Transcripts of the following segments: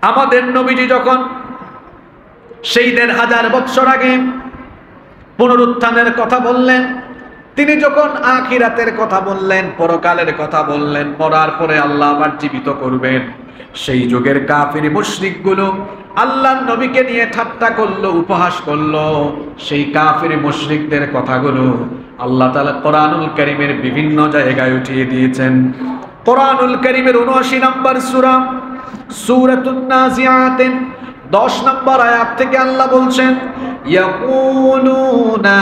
আমাদের নবীজি যখন সেই ১৫০০ বছর আগে পুনরুত্থানের কথা বললেন, তিনি যখন আখিরাতের কথা বললেন, পরকালের কথা বললেন, মরার পরে আল্লাহ আবার জীবিত করবেন, সেই যুগের কাফির মুশরিকগুলো আল্লাহর নবীকে নিয়ে ঠাট্টা করলো, উপহাস করলো। সেই কাফির মুশরিকদের কথাগুলো আল্লাহ তাআলা কোরআনুল কারীমের বিভিন্ন জায়গায় উঠিয়ে দিয়েছেন। কোরআনুল কারীমের ৭৯ নম্বর সূরা সূরাতুন নাজিআত ১০ নম্বর আয়াত থেকে আল্লাহ বলছেন, ইয়াকুলুনা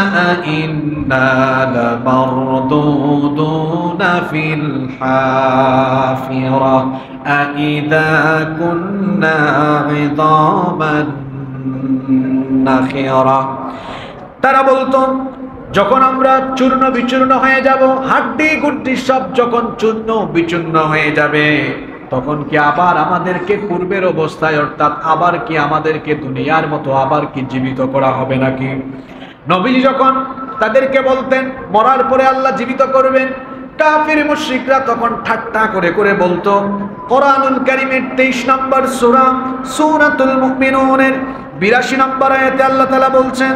ইন্না লামারদুদুনা ফিল হাফিরা আইযা কুন্না ইযামান নাখিরা। তারা বলতো, যখন আমরা চূর্ণ বিচূর্ণ হয়ে যাব, হাড্ডি গুড্ডি সব যখন চূর্ণ বিচূর্ণ হয়ে যাবে, তখন কি আবার আমাদেরকে পূর্বের অবস্থায়, অর্থাৎ আবার কি আমাদেরকে দুনিয়ার মতো আবার কি জীবিত করা হবে নাকি? নবীজি যখন তাদেরকে বলতেন মরার পরে আল্লাহ জীবিত করবেন, কাফির মুশরিকরা তখন ঠাট্টা করে করে বলতো। কোরআনুল কারীমের ২৩ নম্বর সূরা সূরাতুল মুমিনুনের ৮২ নম্বর আয়াতে আল্লাহ তাআলা বলছেন,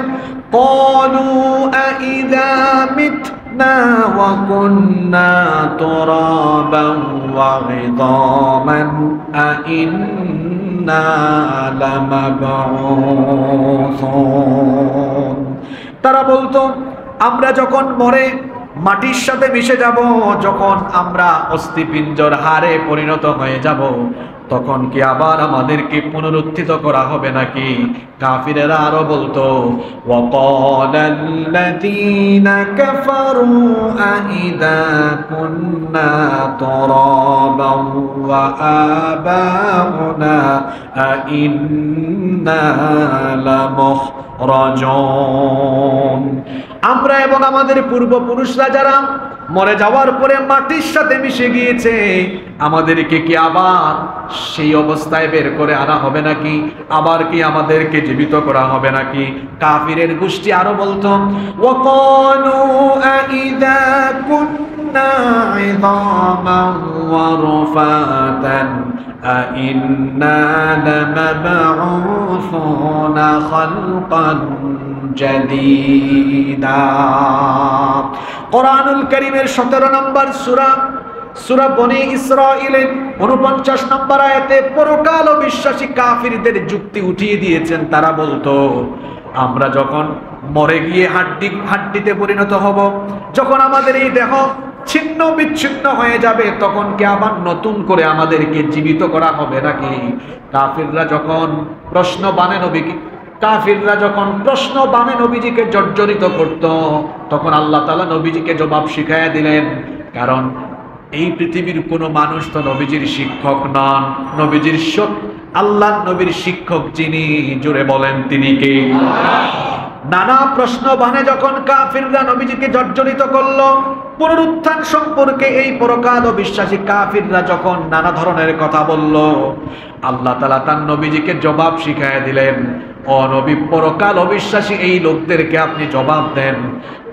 ক্বালু আইযা মিতনা ওয়া কুন্না তুরাবান ওয়া ইযামান আইন্না লামাবউসুন। তারা বলতো, আমরা যখন মরে মাটির সাথে মিশে যাব, যখন আমরা অস্থিপিঞ্জর হাড়ে পরিণত হয়ে যাব, তখন কি আবার আমাদেরকে পুনরুত্থিত করা হবে নাকি? কাফিরেরা আরো বলতো, ওয়াকালাল্লাযীনা কাফারু আইযা কুন্না তুরাবান ওয়া আবাউনা আইন্না লামুখরাজুন। আমরা এবং আমাদের পূর্বপুরুষরা যারা মরে যাওয়ার পরে মাটির সাথে মিশে গিয়েছে, আমাদেরকে কি আবার সেই অবস্থায় বের করে আনা হবে নাকি? আবার কি আমাদেরকে জীবিত করা হবে নাকি? কাফিরের গোষ্ঠী আরো বলতো, ওয়াকালু আইযা কুন্না ইযামান ওয়া রুফাতান আইন্না লামাবউসুনা খালকান জাদীদা। কোরআনুল কারীমের ১৭ নম্বর সূরা বনী ইসরাঈলের ৪৯ নম্বর আয়াতে পরকাল বিশ্বাসী কাফিরদের যুক্তি উঠিয়ে দিয়েছেন। তারা বলতো, আমরা যখন মরে গিয়ে হাড্ডিতে পরিণত হব, যখন আমাদের এই দেহ ছিন্ন বিচ্ছিন্ন হয়ে যাবে, তখন কি আবার নতুন করে আমাদেরকে জীবিত করা হবে নাকি? কাফিররা যখন প্রশ্ন বানে নবীজিকে জর্জরিত করত, তখন আল্লাহ তাআলা নবীজিকে জবাব শিখাইয়া দিলেন। কারণ এই পৃথিবীর কোনো মানুষ তো নবীজির শিক্ষক নন। নবীজির আল্লাহ নবীর শিক্ষক যিনি, জোরে বলেন তিনি কে? নানা প্রশ্ন বানে যখন কাফিররা নবীজিকে জর্জরিত করলো, পুনরুত্থান সম্পর্কে এই পরকাল বিশ্বাসী কাফিররা যখন নানা ধরনের কথা বলল, আল্লাহ তাআলা তার নবীজিকে জবাব শিখাইয়া দিলেন। ও নবী, পরকাল অবিশ্বাসী এই লোকদেরকে আপনি জবাব দেন,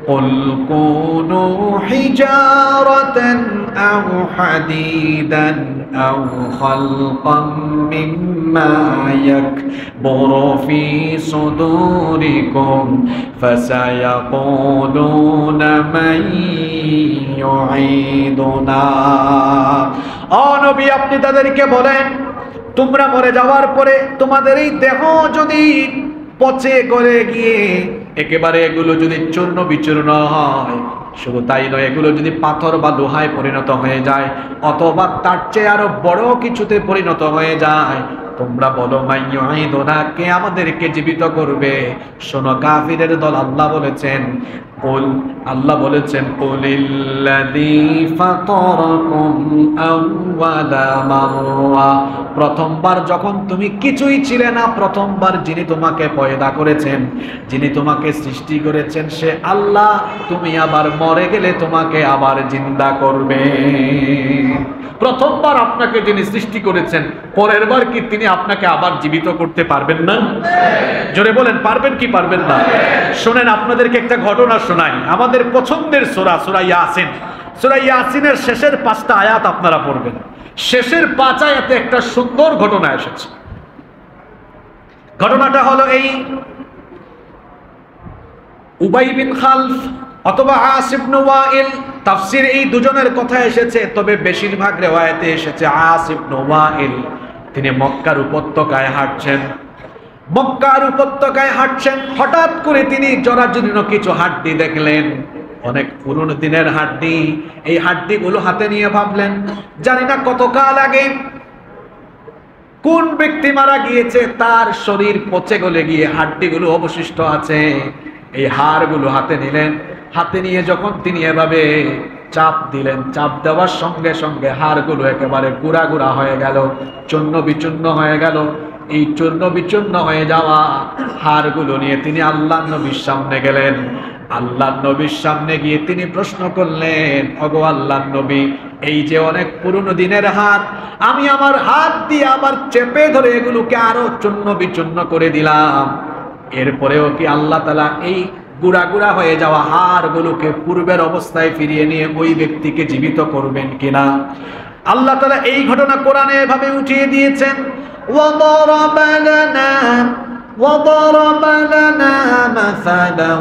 কুল কুনু হিজারাতান আও হাদিদান আও খালকাম মিম্মা ইয়াকবুরু ফি সুদুরিকুম ফাসায়াকুলুনা মান ইউঈদুনা। ও নবী, আপনি তাদেরকে বলেন, তোমরা মরে যাওয়ার পরে তোমাদের এই দেহ যদি পচে গলে গিয়ে একেবারে এগুলো যদি চূর্ণ বিচূর্ণ হয়, শুধু তাই নয়, এগুলো যদি পাথর বা লোহায় পরিণত হয়ে যায়, অথবা তার চেয়ে আরো বড় কিছুতে পরিণত হয়ে যায়, তোমরা বলো মান ইউঈদুনা, কে আমাদেরকে জীবিত করবে? শোনো কাফিরের দল, আল্লাহ বলেছেন কুলিল্লাযী ফাতারাকুম আউওয়ালা মাররা। প্রথমবার যখন তুমি কিছুই ছিলে না, প্রথমবার যিনি তোমাকে পয়দা করেছেন, যিনি তোমাকে সৃষ্টি করেছেন, সে আল্লাহ। তুমি আবার মরে গেলে তোমাকে আবার জিন্দা করবে। প্রথমবার আপনাকে যিনি সৃষ্টি করেছেন, পরের বার কি তিনি আপনাকে আবার জীবিত করতে পারবেন না? জোরে বলেন, পারবেন কি পারবেন না? শোনেন, আপনাদেরকে একটা ঘটনা শোনাই। আমাদের পছন্দের সূরা ইয়াসিন। সূরা ইয়াসিনের শেষের ৫টা আয়াত আপনারা পড়বেন। শেষের ৫ আয়াতে একটা সুন্দর ঘটনা এসেছে। ঘটনাটা হলো এই, উবাই বিন খালফ অথবা আস ইবনে ওয়াইল, তাফসীর এই দুজনের কথা এসেছে, তবে বেশিরভাগ রিওয়ায়াতে এসেছে আস ইবনে ওয়াইল। তিনি মক্কার উপত্যকায় হাঁটছেন, হঠাৎ করে তিনি জরাজীর্ণ কিছু হাড্ডি দেখলেন, অনেক পুরনো দিনের হাড্ডি। এই হাড্ডিগুলো হাতে নিয়ে ভাবলেন, জানি না কতকাল আগে কোন ব্যক্তি মারা গিয়েছে, তার শরীর পচে গলে গিয়ে হাড্ডিগুলো অবশিষ্ট আছে। এই হাড়গুলো হাতে নিলেন, হাতে নিয়ে যখন তিনি এভাবে চাপ দিলেন, চাপ দেওয়ার সঙ্গে সঙ্গে হাড়গুলো একেবারে গুঁড়া গুঁড়া হয়ে গেল, চূর্ণ বিচূর্ণ হয়ে গেল। এই চূর্ণ বিচূর্ণ হয়ে যাওয়া হাড়গুলো নিয়ে তিনি আল্লাহর নবীর সামনে গেলেন। আল্লাহর নবীর সামনে গিয়ে তিনি প্রশ্ন করলেন, ওগো আল্লাহর নবী, এই যে অনেক পুরনো দিনের হাড়, আমি আমার হাত দিয়ে আবার চেপে ধরে এগুলোকে আরো চূর্ণ বিচূর্ণ করে দিলাম, এরপরেও কি আল্লাহ তাআলা এই গুড়া গুড়া হয়ে যাওয়া হাড়গুলোকে পূর্বের অবস্থায় ফিরিয়ে নিয়ে ওই ব্যক্তিকে জীবিত করবেন কিনা? আল্লাহ তাআলা এই ঘটনা কোরআনে এভাবে উঠিয়ে দিয়েছেন, وضرب لنا مثلا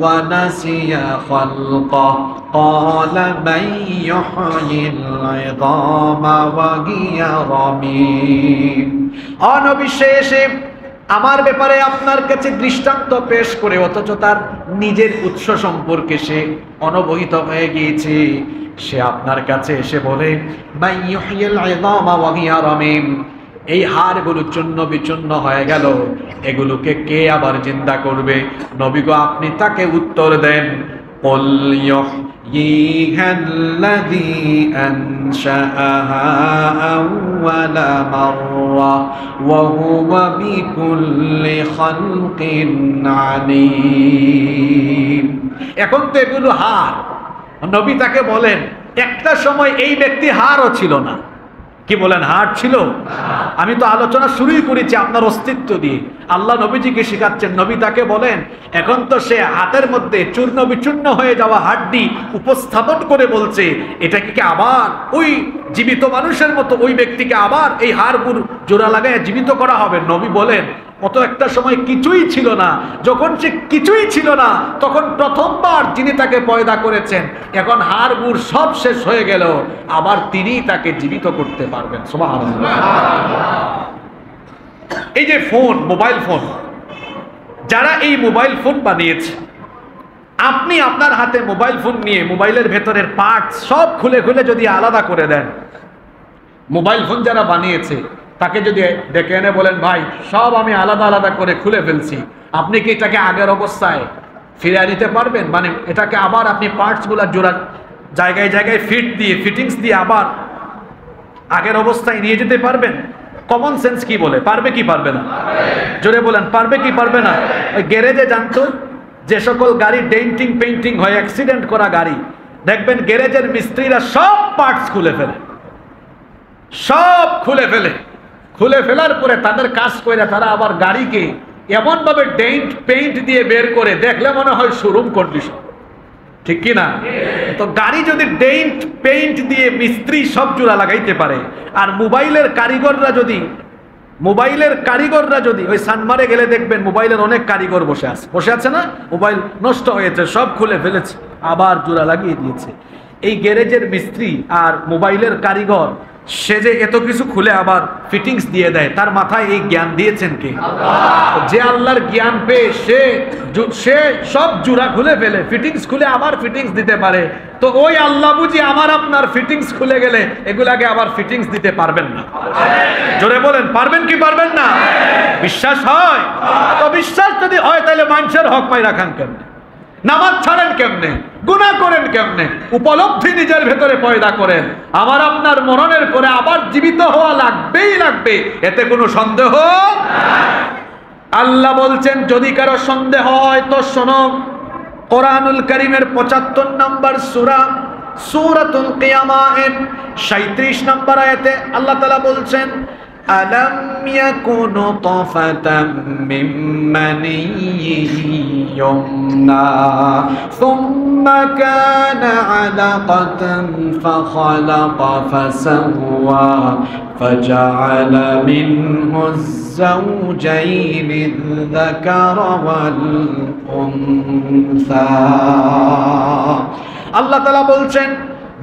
ونسي خلقه قال من يحيي العظام وهي رميم। অনবিশেষে আমার ব্যাপারে আপনার কাছে দৃষ্টান্ত পেশ করে অথচ তার নিজের উৎস সম্পর্কে সে অনবহিত হয়ে গিয়েছে, সে আপনার কাছে এসে বলে মান ইউহয়িল ইযামা ওয়া হিয়া রামীম, এই হাড়গুলো চূর্ণ বিচূর্ণ হয়ে গেল, এগুলোকে কে আবার জিন্দা করবে? নবী গো, আপনি তাকে উত্তর দেন, কুল ইউহয়িহাল্লাযী আনশাআহা আউওয়ালা মাররা ওয়া হুয়া বিকুল্লি খালকিন আলীম। এখন তো এগুলো হাড়, নবী তাকে বলেন, একটা সময় এই ব্যক্তি হাড়ও ছিল না। কি বলেন, হাড় ছিল? আমি তো আলোচনা শুরুই করেছি আপনার অস্তিত্ব দিয়ে। আল্লাহ নবীজিকে শেখাচ্ছেন, নবী তাকে বলেন, এখন তো সে হাতের মধ্যে চূর্ণ বিচূর্ণ হয়ে যাওয়া হাড্ডি উপস্থাপন করে বলছে, এটাকে কি আবার ওই জীবিত মানুষের মতো ওই ব্যক্তিকে আবার এই হাড়গুলো জোড়া লাগায় জীবিত করা হবে? নবী বলেন, কত একটা সময় কিছুই ছিল না, যখন সে কিছুই ছিল না তখন প্রথমবার যিনি তাকে পয়দা করেছেন, এখন হাড়গুড় সব শেষ হয়ে গেল, আবার তিনিই তাকে জীবিত করতে পারবেন। সুবহানাল্লাহ। এই যে ফোন, মোবাইল ফোন, যারা এই মোবাইল ফোন বানিয়েছে, আপনি আপনার হাতে মোবাইল ফোন নিয়ে মোবাইলের ভেতরের পার্টস সব খুলে খুলে যদি আলাদা করে দেন, মোবাইল ফোন যারা বানিয়েছে তাকে যদি ডেকে এনে বলেন, ভাই সব আমি আলাদা আলাদা করে খুলে ফেলছি, আপনি কি এটাকে আগের অবস্থায় ফিরিয়ে নিতে পারবেন? মানে এটাকে আবার আপনি পার্টসগুলো জোড়া জায়গায় জায়গায় ফিটিংস দিয়ে আবার আগের অবস্থায় নিয়ে যেতে পারবেন? কমন সেন্স কি বলে, পারবে কি পারবে না? জোরে বলেন, পারবে কি পারবে না? ওই গ্যারেজে জানতো, যে সকল গাড়ি ডেন্টিং পেইন্টিং হয়, অ্যাক্সিডেন্ট করা গাড়ি, দেখবেন গ্যারেজের মিস্ত্রিরা সব পার্টস খুলে ফেলে, সব খুলে ফেলার পরে তাদের কাজ করে তারা আবার গাড়িকে এমন ভাবে ডেন্ট পেইন্ট দিয়ে বের করে, দেখলে মনে হয় শোরুম কন্ডিশন, ঠিক কি না? তো গাড়ি যদি ডেন্ট পেইন্ট দিয়ে মিস্ত্রি সব জোড়া লাগাইতে পারে, আর মোবাইলের কারিগররা যদি ওই সানমারে গেলে দেখবেন মোবাইলের অনেক কারিগর বসে আছে না, মোবাইল নষ্ট হয়েছে সব খুলে ফেলেছে আবার জোড়া লাগিয়ে দিয়েছে। এই গ্যারেজের মিস্ত্রি আর মোবাইলের কারিগর সে যে এত কিছু খুলে আবার ফিটিংস দিয়ে দেয়, তার মাথায় এই জ্ঞান দিয়েছেন কে? যে আল্লাহর জ্ঞান পেয়ে সে সব জোড়া খুলে ফেলে, ফিটিংস খুলে আবার ফিটিংস দিতে পারে, তো ওই আল্লাহ বুঝি আমার আপনার ফিটিংস খুলে গেলে এগুলাকে আবার ফিটিংস দিতে পারবেন না? জোরে বলেন, পারবেন কি পারবেন না? বিশ্বাস হয় তো? বিশ্বাস যদি হয় তাহলে মানুষের হক পাই রাখান কেমনে? নামাজ ছাড়েন কেমনে? গুনাহ করেন কেমনে? উপলব্ধি নিজের ভেতরে পয়দা করেন, আমার আপনার মরণের পরে আবার জীবিত হওয়া লাগবে, এতে কোনো সন্দেহ। আল্লাহ বলছেন, যদি কারো সন্দেহ হয় তো শোনো, কোরআনুল কারীমের ৭৫ নম্বর সূরা সূরাতুল কিয়ামা এর ৩৭ নম্বর আয়াতে আল্লাহ তাআলা বলছেন, ألم يكن طفة من مني يمنى ثم كان علقة فخلق فسوى فجعل منه الزوجين الذكر والأنثى আল্লাহ তাআলা বলছেন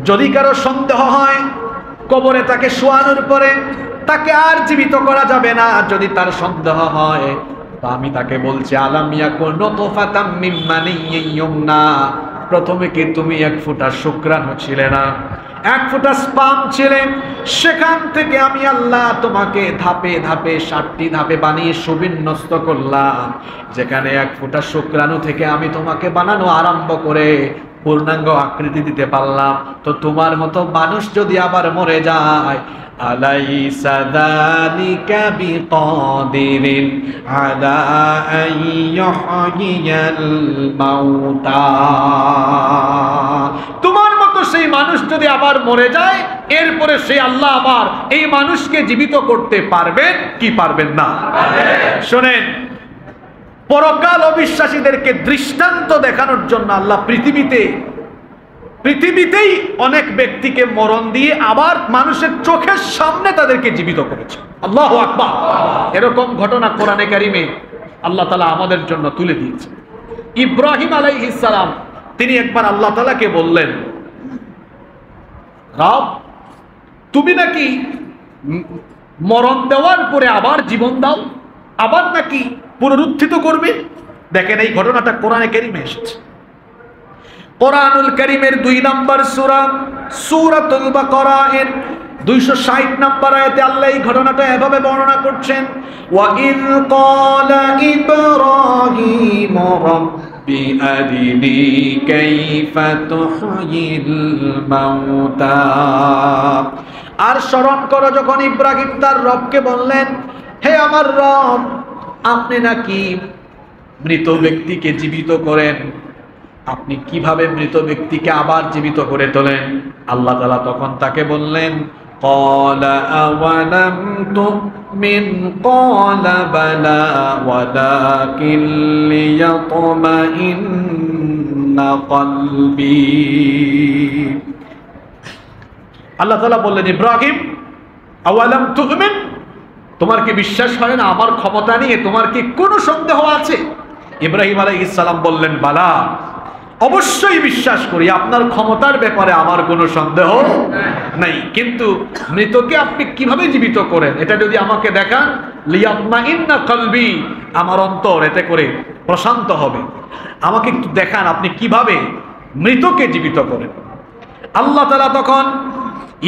যদি কারো সন্দেহ হয় কবরে তাকে শোয়ানোর পরে তাকে আর জীবিত করা যাবে না, যদি তার সন্দেহ হয় তো আমি তাকে বলছি আলাম ইয়াকুন নুতফাতাম মিন মানিয়্যিন ইয়ুমনা, প্রথমে কি তুমি এক ফোঁটা শুক্রাণু ছিলে না, এক ফোঁটা স্পাম ছিলে, সেখান থেকে আমি আল্লাহ তোমাকে ধাপে ধাপে 7টি ধাপে বানিয়ে সুবিন্যস্ত করলাম, যেখানে এক ফোঁটা শুক্রাণু থেকে আমি তোমাকে বানানো আরম্ভ করে পূর্ণাঙ্গ আকৃতি দিতে পারলাম। তো তোমার মতো মানুষ যদি আবার মরে যায়, আলাইসা যালিকা বিকাদিরিন আলা আন ইউহয়িয়াল মাউতা, তোমার মতো সেই মানুষ যদি আবার মরে যায়, এরপরে সেই আল্লাহ আবার এই মানুষকে জীবিত করতে পারবেন কি পারবেন না? শোনেন, পরকাল অবিশ্বাসীদেরকে দৃষ্টান্ত দেখানোর জন্য আল্লাহ পৃথিবীতেই অনেক ব্যক্তিকে মরণ দিয়ে আবার মানুষের চোখের সামনে তাদেরকে জীবিত করেছে। আল্লাহু আকবার। এরকম ঘটনা কোরআনে কারিমে আল্লাহ তাআলা আমাদের জন্য তুলে দিয়েছে। ইব্রাহিম আলাইহিস সালাম তিনি একবার আল্লাহ তাআলাকে বললেন, রব তুমি নাকি মরণ দেওয়ার পরে আবার জীবন দাও, আবার নাকি পুনরুত্থিত করবে। দেখেন এই ঘটনাটা কোরআনে কারিমে এসেছে। কোরআনুল কারীমের 2 নম্বর সূরা সূরাতুল বাকারা এর 260 নম্বর আয়াতে আল্লাহ এই ঘটনাটা এভাবে বর্ণনা করছেন, ওয়া ইয ক্বালা ইব্রাহিম রাব্বি আরিনি কাইফা তুহয়িল মাউতা। আর স্মরণ করো যখন ইব্রাহিম তার রবকে বললেন, হে আমার রব, আপনি নাকি মৃত ব্যক্তিকে জীবিত করেন, আপনি কিভাবে মৃত ব্যক্তিকে আবার জীবিত করে তোলেন? আল্লাহ তাআলা তখন তাকে বললেন, ক্বালা আওয়ালাম তুমিন ক্বালা বালা ওয়ালাকিন লিয়াতমাইন্না কলবি। আল্লাহ তাআলা বললেন, ইব্রাহিম আওয়ালাম তুমিন, তোমার কি বিশ্বাস হয় না আমার ক্ষমতা নিয়ে? তোমার কি কোনো সন্দেহ আছে? ইব্রাহিম আলাইহিস সালাম বললেন, বালা, অবশ্যই বিশ্বাস করি, আপনার ক্ষমতার ব্যাপারে আমার কোনো সন্দেহ নাই, কিন্তু মৃতকে আপনি কিভাবে জীবিত করেন এটা যদি আমাকে দেখান, লিয়াতমাইন্না কলবি, আমার অন্তর এতে করে প্রশান্ত হবে, আমাকে একটু দেখান আপনি কিভাবে মৃতকে জীবিত করেন। আল্লাহ তাআলা তখন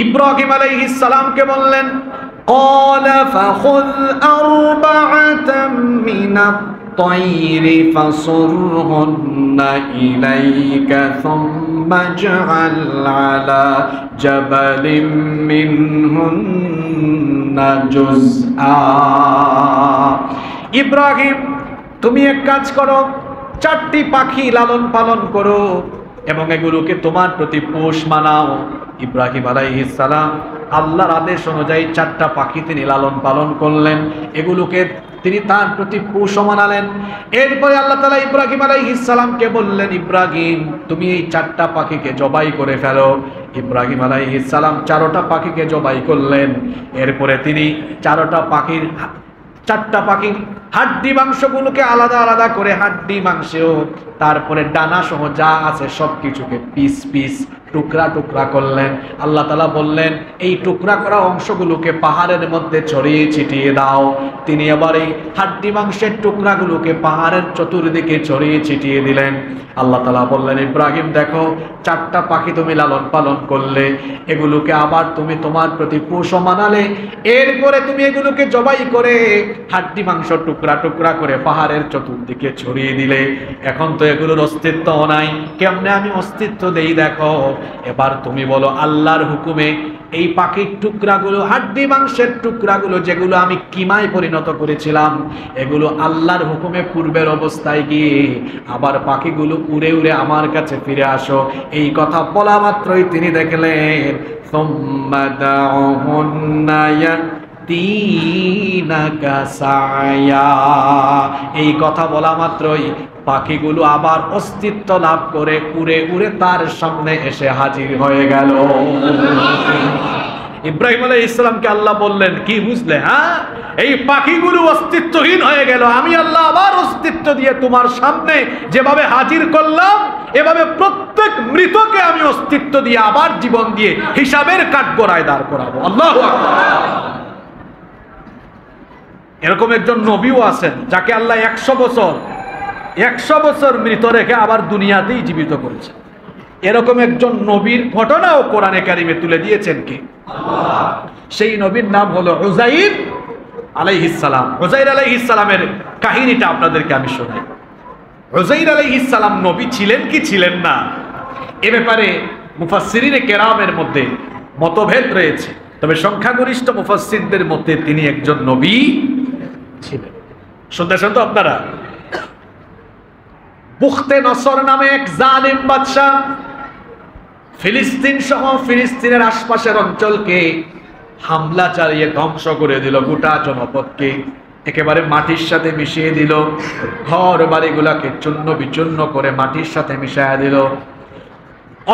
ইব্রাহিম আলাইহিস সালামকে বললেন, قال فخذ أربعة من الطير فصرهن إليك ثم اجعل على جبل منهن جزءا। ইব্রাহিম তুমি এক কাজ করো, 4টি পাখি লালন পালন করো এবং এগুলোকে তোমার প্রতি পোষ মানাও। ইব্রাহিম আলাইহিস সালাম আল্লাহর আদেশ অনুযায়ী 4টা পাখি তিনি লালন পালন করলেন, এগুলোকে তিনি তার প্রতি পোষ মানালেন। এরপরে আল্লাহ তাআলা ইব্রাহিম আলাইহিস সালামকে বললেন, ইব্রাহিম তুমি এই 4টা পাখিকে জবাই করে ফেলো। ইব্রাহিম আলাইহিস সালাম 4টা পাখিকে জবাই করলেন। এরপরে তিনি 4টা পাখির হাড্ডি মাংসগুলোকে আলাদা আলাদা করে হাড্ডি মাংসেও তারপরে ডানা সহ যা আছে সবকিছুকে পিস পিস টুকরা টুকরা করলেন। আল্লাহ তাআলা বললেন, এই টুকরা করা অংশগুলোকে পাহাড়ের মধ্যে ছড়িয়ে ছিটিয়ে দাও। তিনি আবার এই হাড্ডি মাংসের টুকরাগুলোকে পাহাড়ের চতুর্দিকে ছড়িয়ে ছিটিয়ে দিলেন। আল্লাহ তাআলা বললেন, ইব্রাহিম দেখো 4টা পাখি তুমি লালন পালন করলে, এগুলোকে আবার তুমি তোমার প্রতি পোষ মানালে, এরপরে তুমি এগুলোকে জবাই করে হাড্ডি মাংস টুকরা টুকরা করে পাহাড়ের চতুর্দিকে ছড়িয়ে দিলে। এখন তো এগুলোর অস্তিত্ব নাই, কেমনে আমি অস্তিত্ব দেই দেখো। এবার তুমি বলো আল্লাহর হুকুমে এই পাখির টুকরাগুলো, হাড্ডি মাংসের টুকরাগুলো যেগুলো আমি কিমায় পরিণত করেছিলাম, এগুলো আল্লাহর হুকুমে পূর্বের অবস্থায় গিয়ে আবার পাখিগুলো উড়ে উড়ে আমার কাছে ফিরে আসো। এই কথা বলা মাত্রই তিনি দেখলেন, সুম্মা দাউহুন্না ইয়াতিনাকা সায়া। এই কথা বলা মাত্রই পাখিগুলো আবার অস্তিত্ব লাভ করে উড়ে উড়ে তার সামনে এসে হাজির হয়ে গেল। ইব্রাহিম আলাইহিস সালামকে আল্লাহ বললেন, কি বুঝলে? হ্যাঁ, এই পাখিগুলো অস্তিত্বহীন হয়ে গেল, আমি আল্লাহ আবার অস্তিত্ব দিয়ে তোমার সামনে যেভাবে হাজির করলাম, এভাবে প্রত্যেক মৃতকে আমি অস্তিত্ব দিয়ে আবার জীবন দিয়ে হিসাবের কাঠগড়ায় দাঁড় করাবো। আল্লাহু আকবার। এরকম একজন নবীও আছেন যাকে আল্লাহ 100 বছর মৃত রেখে আবার দুনিয়াতেই জীবিত করেছে। এরকম একজন নবীর ঘটনাও কোরআনে কারিমে তুলে দিয়েছেন কে? আল্লাহ। সেই নবীর নাম হলো উযাইর আলাইহিস সালাম। উযাইর আলাইহিস সালামের কাহিনীটা আপনাদেরকে আমি শোনাই। উযাইর আলাইহিস সালাম নবী ছিলেন কি ছিলেন না, এ ব্যাপারে মুফাসসিরিনে কেরামের মধ্যে মতভেদ রয়েছে, তবে সংখ্যাগরিষ্ঠ মুফাসসিরদের মধ্যে তিনি একজন নবী ছিলেন। শুনতেছেন তো আপনারা? বুখতে নসর নামে এক জালিম বাদশা ফিলিস্তিন সহ ফিলিস্তিনের আশপাশের অঞ্চলকে হামলা চালিয়ে ধ্বংস করে দিল, গোটা জনপদকে একেবারে মাটির সাথে মিশিয়ে দিল, ঘর বাড়িগুলাকে চূর্ণ বিচূর্ণ করে মাটির সাথে মিশিয়ে দিল।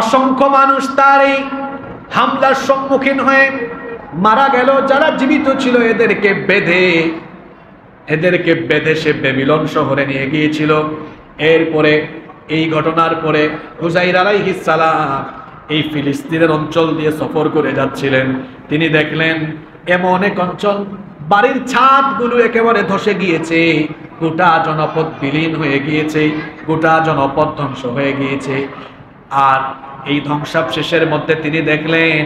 অসংখ্য মানুষ তার এই হামলার সম্মুখীন হয়ে মারা গেল। যারা জীবিত ছিল এদেরকে বেঁধে সে বেবিলন শহরে নিয়ে গিয়েছিল। এরপরে এই ঘটনার পরে উযাইর আলাইহিস সালাম এই ফিলিস্তিনের অঞ্চল দিয়ে সফর করে যাচ্ছিলেন। তিনি দেখলেন এমন এক অঞ্চল, বাড়ির ছাদগুলো একেবারে ধসে গিয়েছে, গোটা জনপদ বিলীন হয়ে গিয়েছে, গোটা জনপদ ধ্বংস হয়ে গিয়েছে। আর এই ধ্বংসাবশেষের মধ্যে তিনি দেখলেন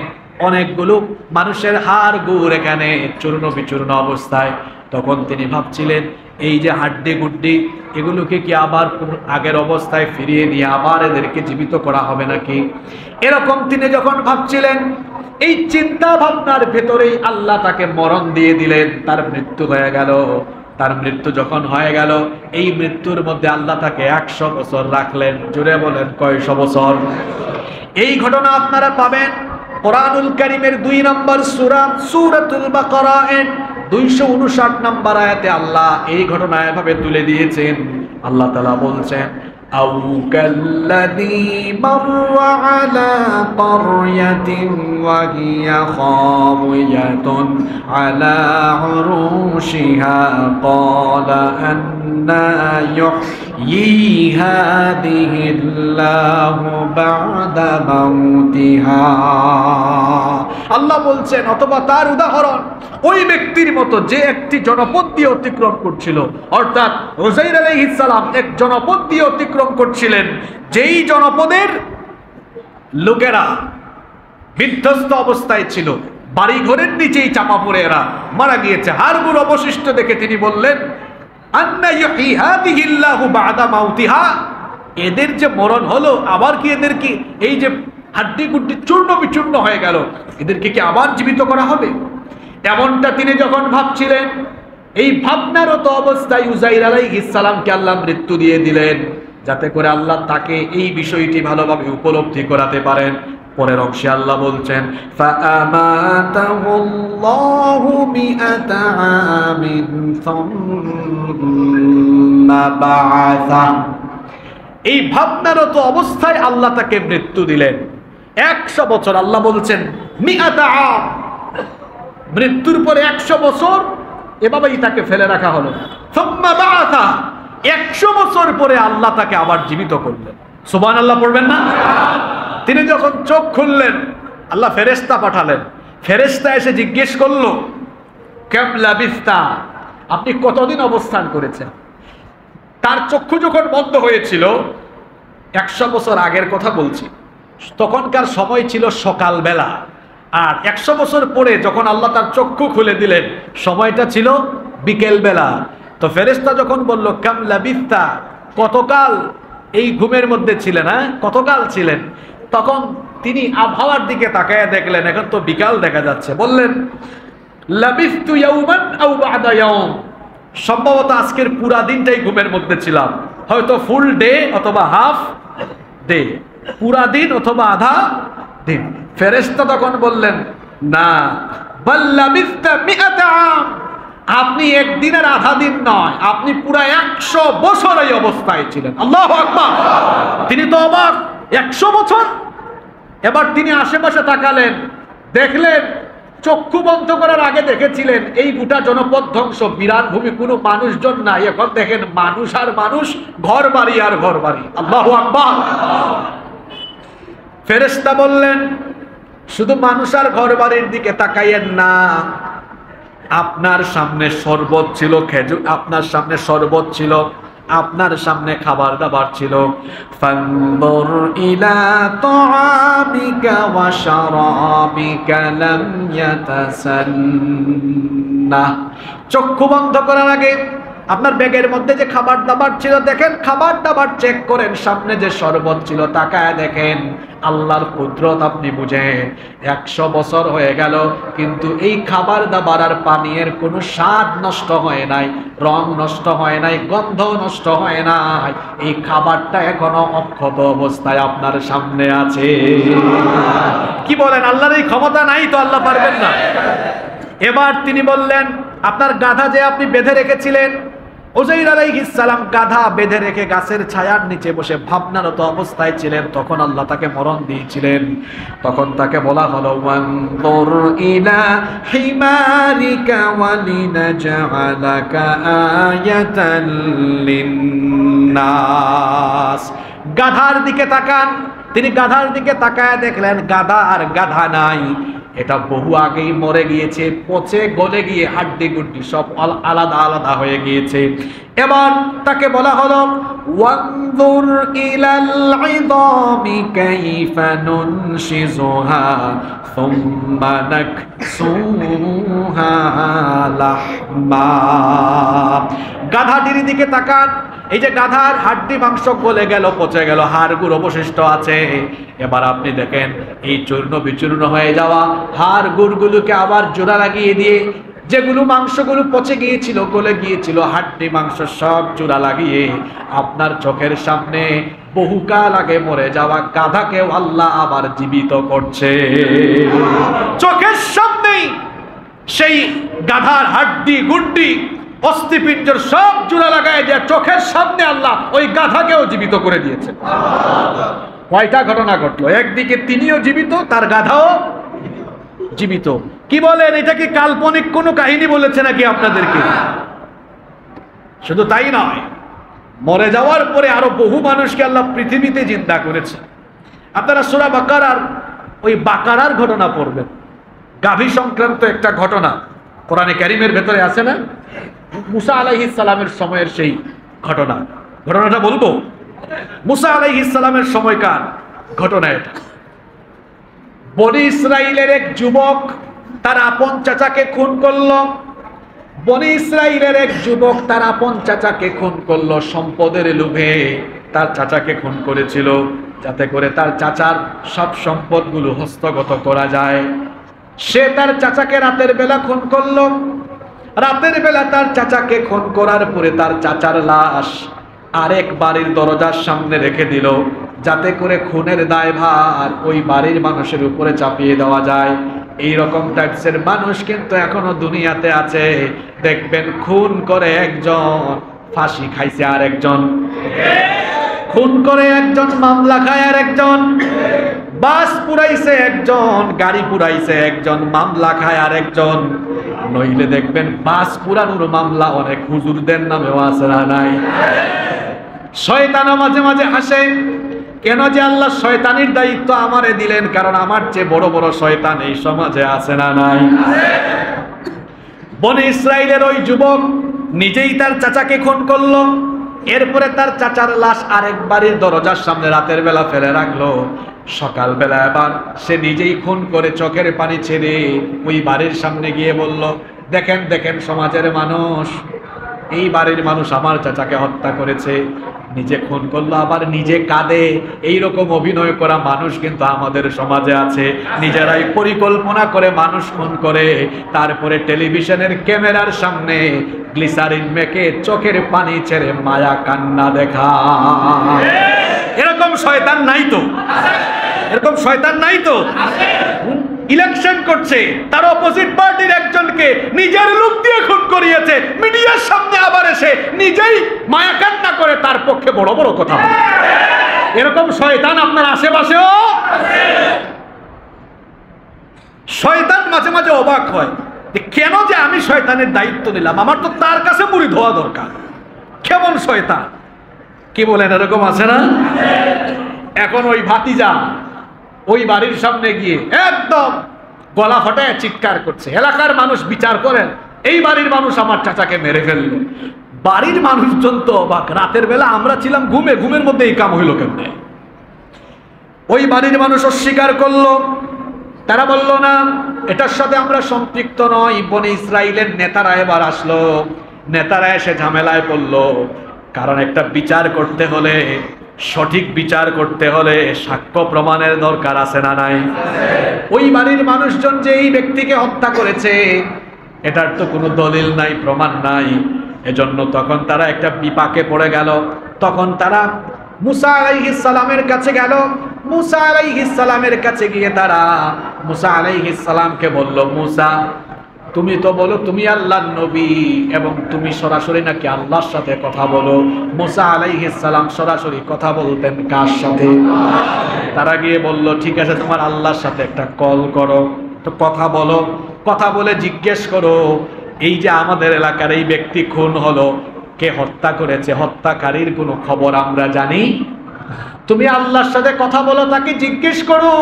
অনেকগুলো মানুষের হাড় গুড় এখানে চূর্ণ বিচূর্ণ অবস্থায়। তখন তিনি ভাবছিলেন, এই যে হাড্ডি গুড্ডি, এগুলোকে কি আবার আগের অবস্থায় ফিরিয়ে নিয়ে আবার এদেরকে জীবিত করা হবে নাকি? এরকম তিনি যখন ভাবছিলেন, এই চিন্তা ভাবনার ভেতরেই আল্লাহ তাকে মরণ দিয়ে দিলেন, তার মৃত্যু হয়ে গেল। তার মৃত্যু যখন হয়ে গেল, এই মৃত্যুর মধ্যে আল্লাহ তাকে 100 বছর রাখলেন। জুড়ে বলেন কয়শো বছর? এই ঘটনা আপনারা পাবেন কোরআনুল কারীমের 2 নম্বর সূরা সূরাতুল বাকারা এর 259 নম্বর আয়াতে আল্লাহ এই ঘটনা এভাবে তুলে দিয়েছেন। আল্লাহ তাআলা বলছেন, আও কাল্লাযী মাররা আলা ক্বরয়াতিন ওয়া হিয়া খাওয়াতুন আলা উরুশিহা ক্বালা আন্না ইউহয়ী হাযিহিল্লাহু বা'দা মাউতিহা। আল্লাহ বলছেন, অথবা তার উদাহরণ ওই ব্যক্তির মতো যে একটি জনপদ দিয়ে অতিক্রম করছিল, অর্থাৎ উযাইর আলাইহিস সালাম এক জনপদ দিয়ে অতিক্রম করছিলেন, যেই জনপদের লোকেরা বিধ্বস্ত অবস্থায় ছিল, বাড়ি ঘরের নিচেই চাপা পড়ে এরা মারা গিয়েছে, হাড়গুড় অবশিষ্ট দেখে তিনি বললেন, আন্না ইউহয়ী হাযিহিল্লাহু বা'দা মাউতিহা, এদের যে মরণ হলো, আবার কি এদের কি এই যে হাড্ডি গুড্ডি চূর্ণ বিচূর্ণ হয়ে গেল, এদেরকে কি আবার জীবিত করা হবে? এমনটা তিনি যখন ভাবছিলেন, এই ভাবনারত অবস্থায় উযাইর আলাইহিস সালামকে আল্লাহ মৃত্যু দিয়ে দিলেন, যাতে করে আল্লাহ তাকে এই বিষয়টি ভালোভাবে উপলব্ধি করাতে পারেন। পরের অংশে আল্লাহ বলছেন, ফাআমাতাহুল্লাহু মিআতা আমিন সুম্মা বা'আসা। এই ভাবনারত অবস্থায় আল্লাহ তাকে মৃত্যু দিলেন 100 বছর। আল্লাহ বলছেন মিআতা আম, মৃত্যুর পরে 100 বছর এভাবেই তাকে ফেলে রাখা হলো। সুম্মা বা'আসা, 100 বছর পরে আল্লাহ তাকে আবার জীবিত করলেন। সুবহানাল্লাহ পড়বেন না? তিনি যখন চোখ খুললেন, আল্লাহ ফেরেশতা পাঠালেন। ফেরেশতা এসে জিজ্ঞেস করলো, কাম লাবিস্তা, আপনি কতদিন অবস্থান করেছেন? তার চক্ষু যখন বন্ধ হয়েছিল, 100 বছর আগের কথা বলছি, তখনকার সময় ছিল সকালবেলা। আর 100 বছর পরে যখন আল্লাহ তার চক্ষু খুলে দিলেন, সময়টা ছিল বিকেল বেলা। তো ফেরেশতা যখন বলল, কাম লাবিস্তা, কতকাল এই ঘুমের মধ্যে ছিলেন, হ্যাঁ কতকাল ছিলেন? তখন তিনি আবহাওয়ার দিকে তাকায় দেখলেন এখন তো বিকাল দেখা যাচ্ছে। বললেন, লাবিস্তু ইয়াওমান আও বা'দা ইয়াওম, সম্ভবত আজকের পুরা দিনটাই ঘুমের মধ্যে ছিলাম, হয়তো ফুল ডে অথবা হাফ ডে, পুরা দিন অথবা আধা দিন। ফেরেশতা তখন বললেন, না, বাল লাবিসতা মিআতা আম, আপনি একদিনের আধা দিন নয়, আপনি পুরো 100 বছর এই অবস্থায় ছিলেন। আল্লাহু আকবার। তিনি তো অবাক, 100 বছর। এবার তিনি আশেপাশে তাকালেন, দেখলেন চক্ষু বন্ধ করার আগে দেখেছিলেন এই গোটা জনপদ ধ্বংস, বিরাট ভূমি, কোনো মানুষজন নাই। এখন দেখেন মানুষ আর মানুষ, ঘর বাড়ি আর ঘর বাড়ি। আল্লাহু আকবার। ফেরেশতা বললেন, শুধু মানুষ আর ঘর বাড়ির দিকে তাকাইয়েন না, আপনার সামনে শরবত ছিল, খেজুর, আপনার সামনে শরবত ছিল, আপনার সামনে খাবার দাবার ছিল। ফানজুর ইলা তাআমিকা ওয়া শারাবিকা লাম ইয়াতাসান্নাহ, চক্ষু বন্ধ করার আগে আপনার ব্যাগের মধ্যে যে খাবার দাবার ছিল দেখেন, খাবার দাবার চেক করেন, সামনে যে শরবত ছিল তাকায় দেখেন। আল্লাহর কুদরত আপনি বুঝেন। 100 বছর হয়ে গেল কিন্তু এই খাবার দাবার আর পানীয়ের কোনো স্বাদ নষ্ট হয় নাই, রং নষ্ট হয় নাই, গন্ধ নষ্ট হয় নাই। এই খাবারটা এখনো অক্ষত অবস্থায় আপনার সামনে আছে। কি বলেন, আল্লাহর এই ক্ষমতা নাই তো? আল্লাহ পারবেন না? এবার তিনি বললেন, আপনার গাধা যে আপনি বেঁধে রেখেছিলেন, উযাইর আলাইহিস সালাম গাধা বেঁধে রেখে গাছের ছায়ার নিচে বসে ভাবনারত অবস্থায় ছিলেন, তখন আল্লাহ তাকে মরণ দিয়েছিলেন। তখন তাকে বলা হলো, ওয়ানজুর ইলা হিমারিকা ওয়ালিনাজআলাকা আয়াতাল লিন্নাস, গাধার দিকে তাকান। তিনি গাধার দিকে তাকায় দেখলেন গাধা আর গাধা নাই, এটা বহু আগেই মরে গিয়েছে, পচে গলে গিয়ে হাড্ডি গুড্ডি সব আলাদা আলাদা হয়ে গিয়েছে। এবার তাকে বলা হলো, ওয়ানজুর ইলাল ইযামি কাইফা নুনশিজুহা সুম্মা নাকসুহা লাহমা, গাধাটির দিকে তাকান। এই যে গাধার হাড্ডি মাংস গলে গেল, পচে গেল, হাড়গুলো অবশিষ্ট আছে। এবার আপনি দেখেন এই চূর্ণ বিচূর্ণ হয়ে যাওয়া হাড় গুড়গুলোকে আবার জোড়া লাগিয়ে দিয়ে, যেগুলো মাংসগুলো পচে গিয়েছিল, গলে গিয়েছিল, হাড্ডি মাংস সব জোড়া লাগিয়ে আপনার চোখের সামনে বহুকাল আগে মরে যাওয়া গাধাকেও আল্লাহ আবার জীবিত করছে। চোখের সামনেই সেই গাধার হাড্ডি গুড্ডি অস্থিপিণ্ডের সব জোড়া লাগায় দিয়ে চোখের সামনে আল্লাহ ওই গাধাকেও জীবিত করে দিয়েছে। কয়টা ঘটনা ঘটলো? একদিকে তিনিও জীবিত, তার গাধাও জীবিত। কি বলেন, এটা কি কাল্পনিক কোনো কাহিনী বলেছে নাকি আপনাদেরকে? শুধু তাই নয়, মরে যাওয়ার পরে আরো বহু মানুষকে আল্লাহ পৃথিবীতে জিন্দা করেছে। আপনারা সূরা বাকারার ওই বাকারার ঘটনা পড়বেন, গাভী সংক্রান্ত একটা ঘটনা কোরআনে কারীমের ভেতরে আছে না? মুসা আলাইহিস সালামের সময়ের সেই ঘটনাটা বলবো। মুসা আলাইহিস সালামের সময়কার ঘটনা এটা। বনি ইসরাইলের এক যুবক তার আপন চাচাকে খুন করলো। বনি ইসরাইলের এক যুবক তার আপন চাচাকে খুন করলো, সম্পদের লোভে তার চাচাকে খুন করেছিল, যাতে করে তার চাচার সব সম্পদগুলো হস্তগত করা যায়। সে তার চাচাকে রাতের বেলা খুন করলো। রাতের বেলা তার চাচাকে খুন করার পরে তার চাচার লাশ আরেক বাড়ির দরজার সামনে রেখে দিল, যাতে করে খুনের দায়ভার ওই বাড়ির মানুষের উপরে চাপিয়ে দেওয়া যায়। এই রকম টাইপসের মানুষ কিন্তু এখনো দুনিয়াতে আছে। দেখবেন খুন করে একজন, ফাঁসি খাইছে আর একজন, খুন করে একজন, মামলা খায় আর একজন, বাস পুরাইছে একজন, গাড়ি পুরাইছে একজন, মামলা খায় আর একজন। নইলে দেখবেন বাস পুরানোর মামলা অনেক হুজুরদের নামেও আছে না নাই? শয়তানও মাঝে মাঝে হাসে, কেন যে আল্লাহ শয়তানির দায়িত্ব আমারে দিলেন, কারণ আমার চেয়ে বড় বড় শয়তান এই সমাজে আছে না নাই? বনি ইসরাইলের ওই যুবক নিজেই তার চাচাকে খুন করলো। এরপরে তার চাচার লাশ আরেক বাড়ির দরজার সামনে রাতের বেলা ফেলে রাখলো। সকালবেলা আবার সে নিজেই খুন করে চোখের পানি ছেড়ে ওই বাড়ির সামনে গিয়ে বলল, দেখেন দেখেন সমাজের মানুষ, এই বাড়ির মানুষ আমার চাচাকে হত্যা করেছে। নিজে খুন করলো আবার নিজে কাঁদে। এইরকম অভিনয় করা মানুষ কিন্তু আমাদের সমাজে আছে। নিজেরাই পরিকল্পনা করে মানুষ খুন করে, তারপরে টেলিভিশনের ক্যামেরার সামনে গ্লিসারিন মেখে চোখের পানি ছেড়ে মায়া কান্না দেখা। এরকম শয়তান নাই তো? এরকম শয়তান নাই তো? ইলেকশন করছে, তার অপোজিট পার্টির একজনকে নিজের লোক দিয়ে খুন করিয়েছে, মিডিয়ার সামনে আবার এসে নিজেই মায়া কান্না করে তার পক্ষে বড় বড় কথা বলে। এরকম শয়তান আপনার আশেপাশেও আছে। শয়তান মাঝে মাঝে অবাক হয় যে কেন যে আমি শয়তানের দায়িত্ব নিলাম, আমার তো তার কাছে মুড়ি ধোয়া দরকার। কেমন শয়তান, কি বলেন, এরকম আছে না? এখন ওই ভাতিজা ওই বাড়ির সামনে গিয়ে একদম গলা ফাটায় চিৎকার করছে, এলাকার মানুষ বিচার করেন, এই বাড়ির মানুষ আমার চাচাকে মেরে ফেললো। বাড়ির মানুষজন তো অবাক, রাতের বেলা আমরা ছিলাম ঘুমে, ঘুমের মধ্যে এই কাম হইল কেমনে? ওই বাড়ির মানুষ অস্বীকার করলো, তারা বলল না এটার সাথে আমরা সম্পৃক্ত নই। বনি ইসরাইলের নেতারা এবার আসলো, নেতারা এসে ঝামেলায় পড়লো, কারণ একটা বিচার করতে হলে, সঠিক বিচার করতে হলে সাক্ষ্য প্রমাণের দরকার আছে না নাই? ওই বাড়ির মানুষজন যে এই ব্যক্তিকে হত্যা করেছে এটার তো কোনো দলিল নাই, প্রমাণ নাই। এজন্য তখন তারা একটা বিপাকে পড়ে গেল। তখন তারা মুসা আলাইহিস সালামের কাছে গেল। মুসা আলাইহিস সালামের কাছে গিয়ে তারা মুসা আলাইহিস সালামকে বলল, মুসা তুমি তো বলো তুমি আল্লাহর নবী এবং তুমি সরাসরি নাকি আল্লাহর সাথে কথা বলো। মুসা আলাইহিস সালাম সরাসরি কথা বলতেন কার সাথে? তারা গিয়ে বলল ঠিক আছে তোমার আল্লাহর সাথে একটা কল করো, তো কথা বলো, কথা বলে জিজ্ঞেস করো এই যে আমাদের এলাকার এই ব্যক্তি খুন হলো, কে হত্যা করেছে, হত্যাকারীর কোনো খবর আমরা জানি। তুমি আল্লাহর সাথে কথা বলো, তাকে জিজ্ঞেস করো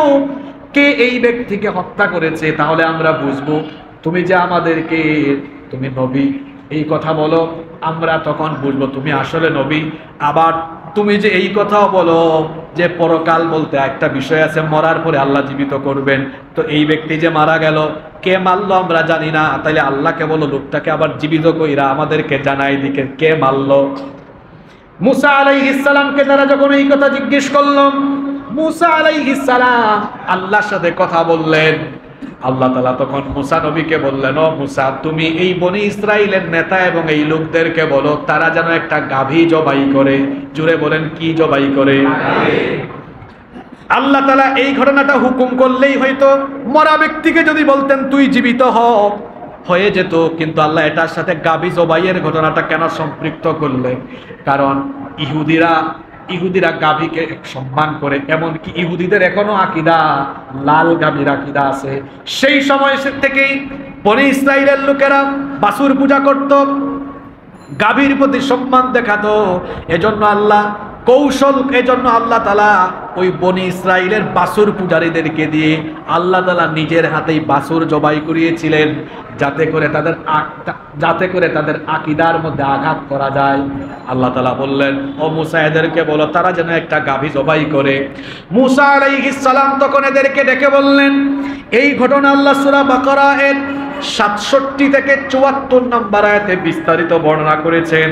কে এই ব্যক্তিকে হত্যা করেছে, তাহলে আমরা বুঝবো তুমি যে আমাদেরকে, তুমি নবী এই কথা বলো, আমরা তখন বুঝবো তুমি আসলে নবী। আবার তুমি যে এই কথাও বলো যে পরকাল বলতে একটা বিষয় আছে, মরার পরে আল্লাহ জীবিত করবেন, তো এই ব্যক্তি যে মারা গেল কে মারলো আমরা জানি না, তাইলে আল্লাহকে বলো লোকটাকে আবার জীবিত কইরা আমাদেরকে জানাই দিকে কে মারলো। মুসা আলাইহিস সালামকে তারা যখন এই কথা জিজ্ঞেস করল, মুসা আলাইহিস সালাম আল্লাহর সাথে কথা বললেন। আল্লাহ তাআলা তখন মুসা নবীকে বললেন, ও মুসা তুমি এই বনি ইসরাইলের নেতা এবং এই লোকদেরকে বলো তারা যেন একটা গাভী জবাই করে। জুড়ে বলেন কি জবাই করে? আল্লাহ তাআলা এই ঘটনাটা হুকুম করলেই হয়তো মরা ব্যক্তিকে যদি বলতেন তুই জীবিত হয়ে যেত, কিন্তু আল্লাহ এটার সাথে গাভী জবাইয়ের ঘটনাটা কেন সম্পৃক্ত করলেন? কারণ ইহুদিরা গাভীকে সম্মান করে, এমনকি ইহুদিদের এখনো আকীদা লাল গাভীর আকীদা আছে। সেই সময় থেকেই বনি ইসরাইলের লোকেরা বাছুর পূজা করত, গাভীর প্রতি সম্মান দেখাতো। এজন্য আল্লাহ তাআলা ওই বনি ইসরাইলের বাছুর পূজারীদেরকে দিয়ে আল্লাহ তাআলা নিজের হাতেই বাছুর জবাই করিয়েছিলেন, যাতে করে তাদের আকীদার মধ্যে আঘাত করা যায়। আল্লাহ তাআলা বললেন, ও মুসা এদেরকে বলো তারা যেন একটা গাভী জবাই করে। মুসা আলাইহিস সালাম তখন এদেরকে ডেকে বললেন, এই ঘটনা আল্লাহ সূরা বাকারা এর 67 থেকে 74 নম্বর আয়াতে বিস্তারিত বর্ণনা করেছেন।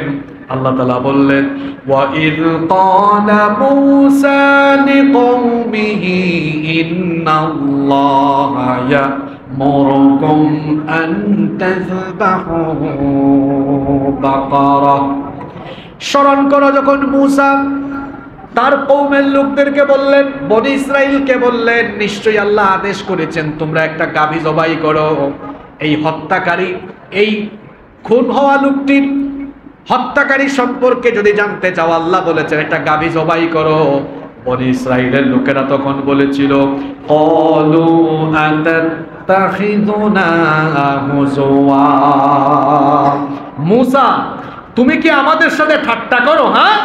আল্লাহ তাআলা বললেন, ওয়া ইয ক্বালা মূসা লিকওমিহি ইন্নাল্লাহা ইয়া'মুরুকুম আন তাযবাহু বাকারা। স্মরণ করো যখন মূসা তার কওমের লোকদেরকে বললেন, বনি ইসরাইলকে বললেন, নিশ্চয়ই আল্লাহ আদেশ করেছেন তোমরা একটা গাভী জবাই করো। এই হত্যাকারী, এই খুন হওয়া লোকটির হত্যাকারী সম্পর্কে যদি জানতে চাও আল্লাহ বলেছেন একটা গাভী জবাই করো। বনি ইসরাইলের লোকেরা তখন বলেছিল, ক্বালু আতাত্তাখিযুনা হুজুয়া, মূসা তুমি কি আমাদের সাথে ঠাট্টা করো? হ্যাঁ,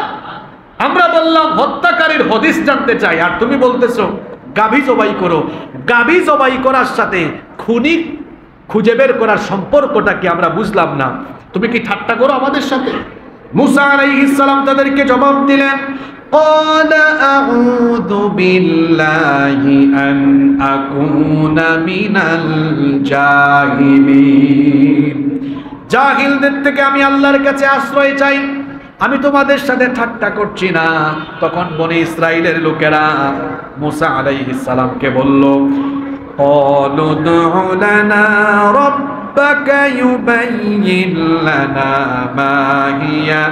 আমরা বললাম হত্যাকারীর হদিস জানতে চাই, আর তুমি বলতেছো গাভী জবাই করো। গাভী জবাই করার সাথে খুনি খুঁজে বের করার সম্পর্কটা কি আমরা বুঝলাম না, তুমি কি ঠাট্টা করো আমাদের সাথে? মুসা আলাইহিস সালাম তাদেরকে জবাব দিলেন, ক্বালা আউযু বিল্লাহি আন আকুনা মিনাল জাহিলিন, জাহিলদের থেকে আমি আল্লাহর কাছে আশ্রয় চাই, আমি তোমাদের সাথে ঠাট্টা করছি না। তখন বনি ইসরাইলের লোকেরা মুসা আলাইহিস সালামকে বলল, ক্বালু দু'উ লানা রাব্বাকা ইউবাইয়িন লানা মা হিয়া,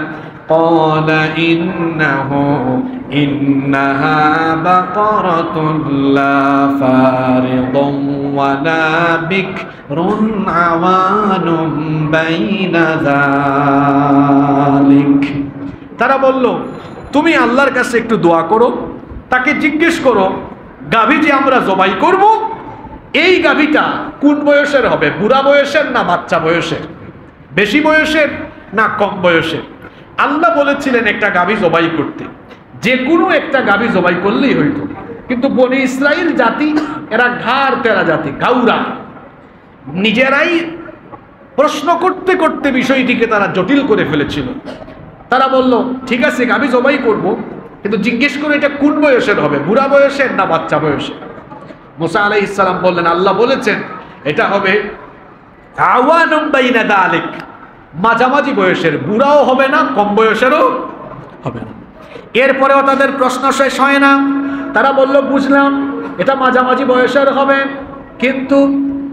ক্বালা ইন্নাহু ইন্নাহা বাকারাতুন লা ফারিদুন ওয়ালা বিকরুন আওয়ানুম বাইনা যালিক। তারা বলল, তুমি আল্লাহর কাছে একটু দোয়া করো, তাকে জিজ্ঞেস করো গাভী যে আমরা জবাই করব এই গাভীটা কোন বয়সের হবে, বুড়া বয়সের না বাচ্চা বয়সের, বেশি বয়সের না কম বয়সের। আল্লাহ বলেছিলেন একটা গাভী জবাই করতে, যে কোনো একটা গাভী জবাই করলেই হইতো। কিন্তু বনি ইসরাইল জাতি এরা ঘাড় তেরা জাতি, গাউরা, নিজেরাই প্রশ্ন করতে করতে বিষয়টিকে তারা জটিল করে ফেলেছিল। তারা বলল, ঠিক আছে গাভী জবাই করব, কিন্তু জিজ্ঞেস করে এটা কোন বয়সের হবে, বুড়া বয়সের না বাচ্চা বয়সের। মুসা আলাইহিস সালাম বললেন, আল্লাহ বলেছেন এটা হবে আওয়ানুম বাইনা যালিক, মাঝামাঝি বয়সের, বুড়াও হবে না কম বয়সেরও হবে না। এরপরেও তাদের প্রশ্ন শেষ হয় না। তারা বলল, বুঝলাম এটা মাঝামাঝি বয়সের হবে, কিন্তু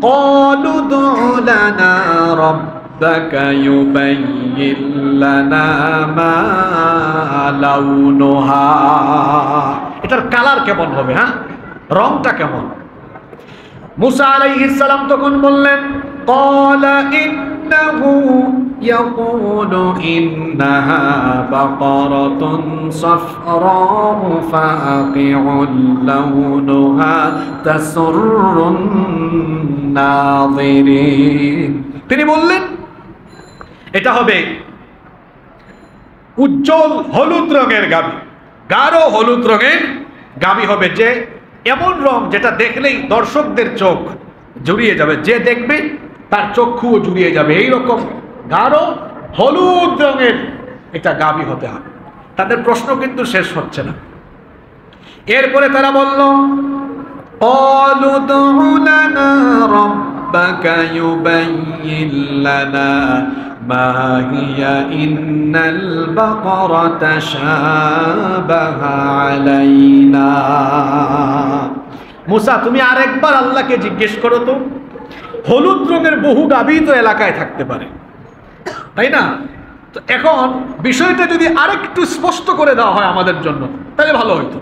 ক্বালু দু'ু লানা রাব্বাকা ইউবাইয়িন লানা মা লাউনুহা, এটার কালার কেমন হবে, হ্যাঁ রংটা কেমন। মুসা আলাইহিস সালাম তখন বললেন, ক্বালা ইন্নাহু ইয়াকুলু ইন্নাহা বাকারাতুন সাফরাউ ফাকিউন লাউনুহা তাসুররুন নাযিরিন। তিনি বললেন এটা হবে উজ্জ্বল হলুদ রঙের গাভী, গাঢ় হলুদ রঙের গাভী হবে, যে এমন রং যেটা দেখলেই দর্শকদের চোখ জুড়িয়ে যাবে, যে দেখবে তার চক্ষুও জুড়িয়ে যাবে, এইরকম গাঢ় হলুদ রঙের একটা গাভী হতে হবে। তাদের প্রশ্ন কিন্তু শেষ হচ্ছে না। এরপরে তারা বলল, ক্বালু দু'ু লানা রাব্বাকা ইউবাইয়িন লানা মা হিয়া ইন্নাল বাকারাতা শাবাহা আলাইনা। মুসা, তুমি আরেকবার আল্লাহকে জিজ্ঞেস করো তো, হলুদ রঙের বহু গাভী তো এলাকায় থাকতে পারে, তাই না? তো এখন বিষয়টা যদি আরেকটু স্পষ্ট করে দেওয়া হয় আমাদের জন্য তাহলে ভালো হইতো।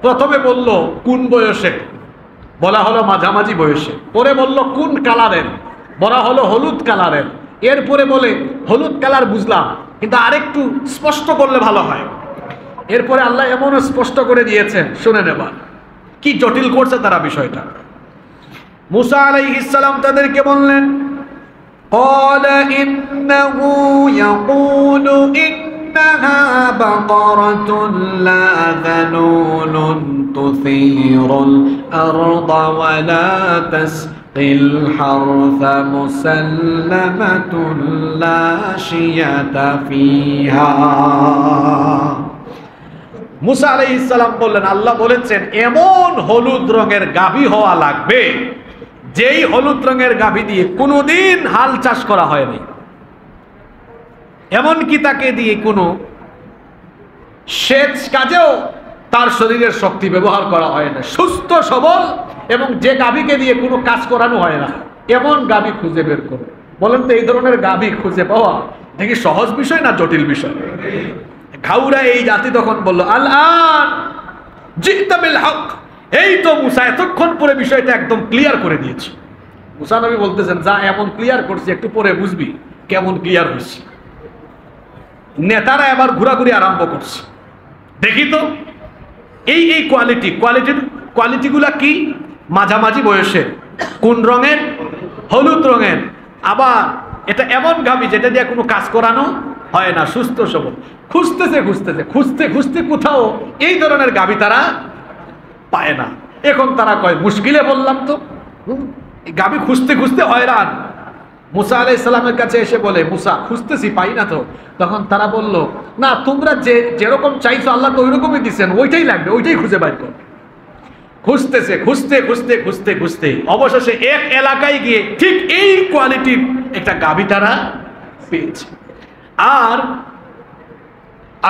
প্রথমে বলল কোন বয়সে, বলা হলো মাঝামাঝি বয়সে, পরে বলল কোন কালারের, বলা হলো হলুদ কালারের, এরপরে বলে হলুদ কালার বুঝলাম, কিন্তু আরেকটু স্পষ্ট করলে ভালো হয়। এরপরে আল্লাহ এমন স্পষ্ট করে দিয়েছেন, শুনে নেবার কি জটিল করছে তারা বিষয়টা। মুসা আলাইহিস সালাম তাদেরকে বললেন, ক্বালা ইন্নাহু ইয়াকুলু ইন্নাহা বাকারাতুন লা যালুলুন তুসিরুল আরদা ওয়া লা তাসকিল হারসা মুসাল্লামাতুন লা শিয়াতা ফিহা। মুসা আলাইহিস সালাম বললেন, আল্লাহ বলেছেন এমন হলুদ রঙের গাভী হওয়া লাগবে যেই হলুদ রঙের গাভী দিয়ে কোনোদিন হাল চাষ করা হয়নি, এমনকি তাকে দিয়ে কোনো সেচ কাজেও তার শরীরের শক্তি ব্যবহার করা হয় না, সুস্থ সবল, এবং যে গাভীকে দিয়ে কোনো কাজ করানো হয় না, এমন গাভী খুঁজে বের করো। বলেন তো এই ধরনের গাভী খুঁজে পাওয়া দেখি সহজ বিষয় না জটিল বিষয়? ঘাউরা এই জাতি তখন বলল, আল-আন জি'তা বিল হক, এই তো মুসা এতক্ষণ পরে বিষয়টা একদম ক্লিয়ার করে দিয়েছে। মুসা নবী বলতেছেন, যা এমন ক্লিয়ার করছি একটু পরে বুঝবি কেমন ক্লিয়ার হয়েছে। নেতারা এবার ঘোরাঘুরি আরম্ভ করছে, দেখি তো এই এই কোয়ালিটিগুলা কি, মাঝামাঝি বয়সের, কোন রঙের, হলুদ রঙের, আবার এটা এমন গাভী যেটা দিয়ে কোনো কাজ করানো হয় না, সুস্থ সবল। খুঁজতে খুঁজতে কোথাও এই ধরনের গাভী তারা পায় না। এখন তারা কয়, মুশকিলে বললাম তো, গাভী খুঁজতে খুঁজতে হয়রান। মুসা আলাইহিস সালামের কাছে এসে বলে, মুসা খুঁজতেছি পাই না তো। তখন তারা বলল, না তোমরা যেরকম চাইছো আল্লাহ তো ওইরকমই দিচ্ছেন, ওইটাই লাগবে, ওইটাই খুঁজে বাইর কর। খুঁজতে অবশেষে এক এলাকায় গিয়ে ঠিক এই কোয়ালিটির একটা গাভী তারা পেয়েছে। আর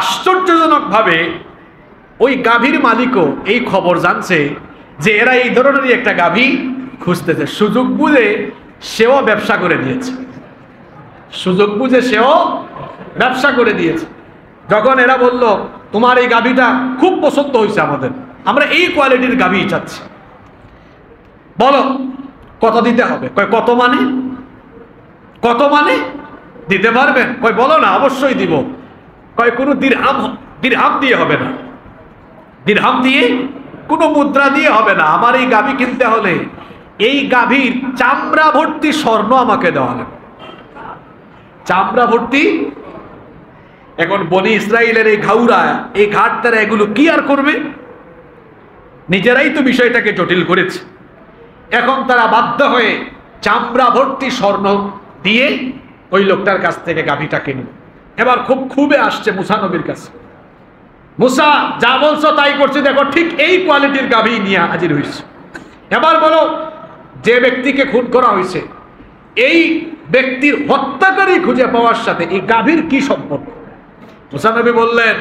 আশ্চর্যজনক ভাবে ওই গাভীর মালিকও এই খবর জানছে যে এরা এই ধরনেরই একটা গাভী খুঁজতেছে। সুযোগ বুঝে সেও ব্যবসা করে দিয়েছে। যখন এরা বলল তোমার এই গাভীটা খুব পছন্দ হয়েছে আমাদের, আমরা এই কোয়ালিটির গাভী চাচ্ছি, বলো কত দিতে হবে? কয় কত মানে? কত মানে দিতে পারবেন? কয় বলো না, অবশ্যই দিব। কয় কোনো দিরহাম দিয়ে হবে না, দিরহাম দিয়ে, কোনো মুদ্রা দিয়ে হবে না। আমার এই গাভী কিনতে হলে এই গাভীর চামড়া ভর্তি স্বর্ণ আমাকে দেওয়া লাগবে, চামড়া ভর্তি। এখন বনি ইসরায়েলের এই ঘাউরা, এই ঘাট তারা এগুলো কি আর করবে? নিজেরাই তো বিষয়টাকে জটিল করেছে। এখন তারা বাধ্য হয়ে চামড়া ভর্তি স্বর্ণ দিয়ে ওই লোকটার কাছ থেকে গাভীটা কিনে। এবার খুব খুবই আসছে মুসা নবীর কাছে, মুসা যা বলছো তাই করছে, দেখো ঠিক এই কোয়ালিটির গাভী নিয়ে হাজির হয়েছে। এবার বলো যে ব্যক্তিকে খুন করা হয়েছে এই ব্যক্তির হত্যাকারী খুঁজে পাওয়ার সাথে এই গাভীর কি সম্পর্ক? মুসা নবী বললেন,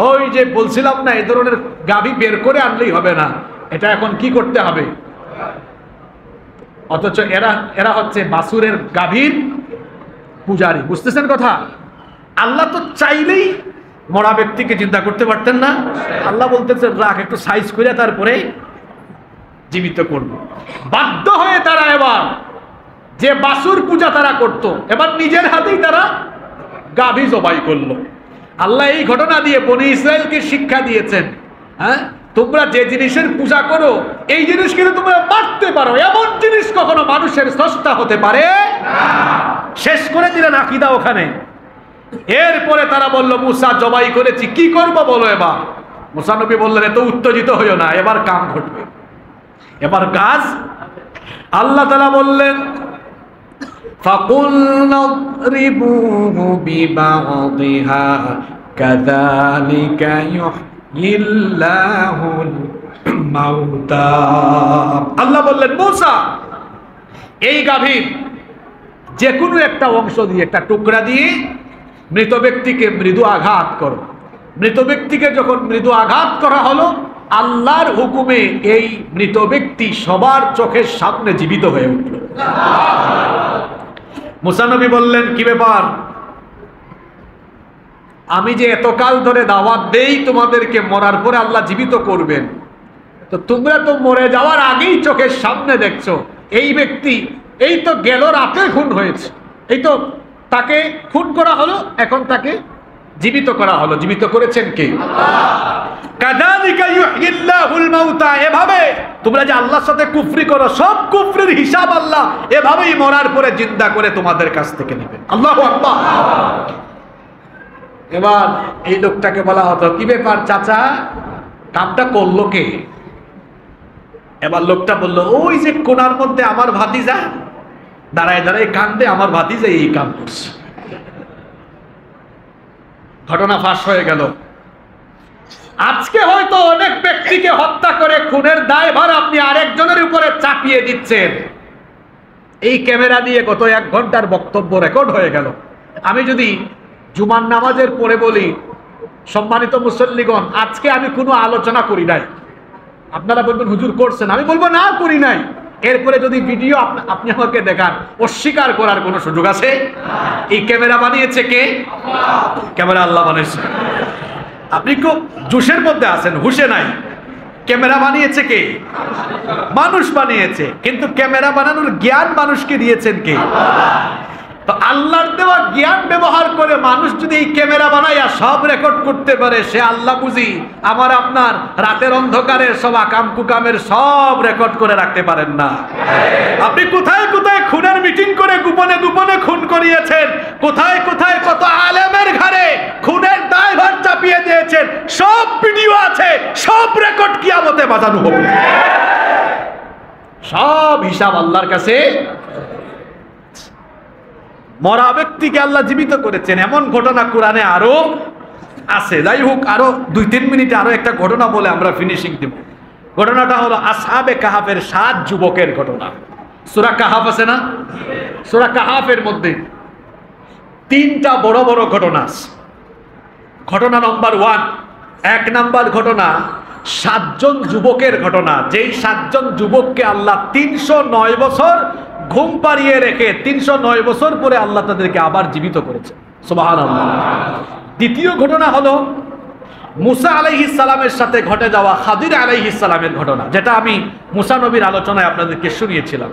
ওই যে বলছিলাম না, এই ধরনের গাভী বের করে আনলেই হবে না, এটা এখন কি করতে হবে? অথচ এরা হচ্ছে বাছুরের গাভীর পূজারী। বুঝতেছেন কথা? আল্লাহ তো চাইলেই মরা ব্যক্তিকে চিন্তা করতে পারতেন না? আল্লাহ বলতেছেন রাখ, একটু সাইজ করে তারপরে জীবিত করব। বাধ্য হয়ে তারা এবার যে বাছুর পূজা তারা করত, এবার নিজের হাতেই তারা গাভী জবাই করলো। আল্লাহ এই ঘটনা দিয়ে বনি ইসরায়েলকে শিক্ষা দিয়েছেন, হ্যাঁ, তোমরা যে জিনিসের পূজা করো এই জিনিস কিন্তু তোমরা মারতে পারো, এমন জিনিস কখনো মানুষের স্রষ্টা হতে পারে না। শেষ করে দিলেন আকীদা ওখানে। এরপরে তারা বলল, মুসা জবাই করেছি, কি করব বলো এবার? মুসা নবী বললেন, এত উত্তেজিত হইও না, এবার কাম ঘটবে, এবার কাজ। আল্লাহ তাআলা বললেন, ফাকুলনা ইদরিবুহু বিবা'দিহা কাযালিকা ইউহয়িল্লাহুল মাউতা। আল্লাহ বললেন, মুসা এই গাভীর যে কোনো একটা অংশ দিয়ে, একটা টুকরা দিয়ে মৃত ব্যক্তিকে মৃদু আঘাত করো। মৃত ব্যক্তিকে যখন মৃদু আঘাত করা হলো, আল্লাহর হুকুমে এই মৃত ব্যক্তি সবার চোখের সামনে জীবিত হয়ে উঠল। মুসা নবী বললেন, কি ব্যাপার? আমি যে এতকাল ধরে দাওয়াত দেই তোমাদেরকে, মরার পরে আল্লাহ জীবিত করবেন, তো তোমরা তো মরে যাওয়ার আগেই চোখের সামনে দেখছো এই ব্যক্তি এই তো গেল রাতে খুন হয়েছে, এই তো তাকে খুন করা হলো, এখন তাকে জীবিত করা হলো। জীবিত করেছেন কে? কাযালিকা ইউহয়িল্লাহুল মাউতা। এভাবে তোমরা যে আল্লাহর সাথে কুফরি করো, সব কুফরির হিসাব আল্লাহ এভাবেই মরার পরে জিন্দা করে তোমাদের কাছ থেকে নেবেন। আল্লাহু আকবার। এবার এই লোকটাকে বলা হতো, কি ব্যাপার চাচা, কামটা করলো কে? এবার লোকটা বলল, ওই যে কোনার মধ্যে আমার ভাতিজা দাঁড়ায় দাঁড়ায় কান্দে, আমার ভাতিজা এই কাম করছে। ঘটনা ফাঁস হয়ে গেল। আজকে হয়তো অনেক ব্যক্তিকে হত্যা করে খুনের দায়ভার আপনি আরেকজনের উপরে চাপিয়ে দিচ্ছেন। এই ক্যামেরা দিয়ে গত 1 ঘন্টার বক্তব্য রেকর্ড হয়ে গেল। আমি যদি জুমার নামাজের পরে বলি, সম্মানিত মুসল্লিগণ, আজকে আমি কোনো আলোচনা করি নাই, আপনারা বলবেন হুজুর করছেন, আমি বলবো না করি নাই। এরপরে যদি ভিডিও আপনি আমাকে দেখান, অস্বীকার করার কোনো সুযোগ আছে? এই ক্যামেরা বানিয়েছে কে? ক্যামেরা আল্লাহ বানিয়েছে। আপনি খুব জোশের মধ্যে আছেন, হুশে নাই। ক্যামেরা বানিয়েছে কে? মানুষ বানিয়েছে, কিন্তু ক্যামেরা বানানোর জ্ঞান মানুষকে দিয়েছেন কে? তো আল্লাহর দেওয়া জ্ঞান ব্যবহার করে মানুষ যদি এই ক্যামেরা বানাইয়া সব রেকর্ড করতে পারে, সে আল্লাহ বুঝি আমার আপনার রাতের অন্ধকারে সব আকাম কুকামের সব রেকর্ড করে রাখতে পারেন না? আপনি কোথায় কোথায় খুনের মিটিং করে গোপনে গোপনে খুন করিয়েছেন, কোথায় কোথায় কত আলেমের ঘরে খুনের দায়ভার চাপিয়ে দিয়েছেন, সব ভিডিও আছে, সব রেকর্ড কিয়ামতে বাজানো হবে। সব হিসাব আল্লাহর কাছে। মরা ব্যক্তিকে আল্লাহ জীবিত করেছেন, এমন ঘটনা কোরআনে আরো আছে। যাই হোক, আরো 2-3 মিনিটে আরো একটা ঘটনা বলে আমরা ফিনিশিং দেব। ঘটনাটা হলো আসহাবে কাহাফের 7 যুবকের ঘটনা। সূরা কাহাফ আছে না? সূরা কাহাফের মধ্যে 3টা বড় বড় ঘটনা আছে। ঘটনা নম্বর 1, 1 নাম্বার ঘটনা 7 জন যুবকের ঘটনা। যেই 7 জন যুবককে আল্লাহ 309 বছর ঘুম পাড়িয়ে রেখে 309 বছর পরে আল্লাহ তাদেরকে আবার জীবিত করেছে। সুবহানাল্লাহ। দ্বিতীয় ঘটনা হলো মুসা আলাইহিস সালামের সাথে ঘটে যাওয়া খাদির আলাইহিস সালামের ঘটনা, যেটা আমি মুসা নবীর আলোচনায় আপনাদেরকে শুনিয়েছিলাম।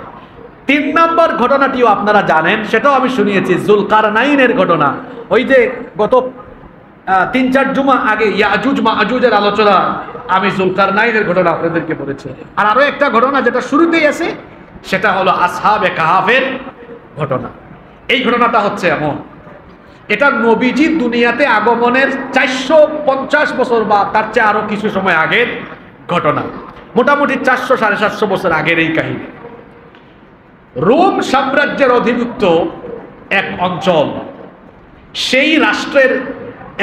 3 নম্বর ঘটনাটিও আপনারা জানেন, সেটাও আমি শুনিয়েছি, যুলকারনাইনের ঘটনা। ওই যে গত 3-4 জুমা আগে ইয়াজুজ মাজুজের আলোচনা, আমি যুলকারনাইনের ঘটনা আপনাদেরকে বলেছি। আর আরো একটা ঘটনা যেটা শুরুতেই আছে, সেটা হলো আসহাবে কাহাফের ঘটনা। এই ঘটনাটা হচ্ছে এমন, এটা নবীজি দুনিয়াতে আগমনের 450 বছর বা তার চেয়ে আরো কিছু সময় আগের ঘটনা, মোটামুটি 400-750 বছর আগের এই কাহিনী। রোম সাম্রাজ্যের অধিভুক্ত এক অঞ্চল, সেই রাষ্ট্রের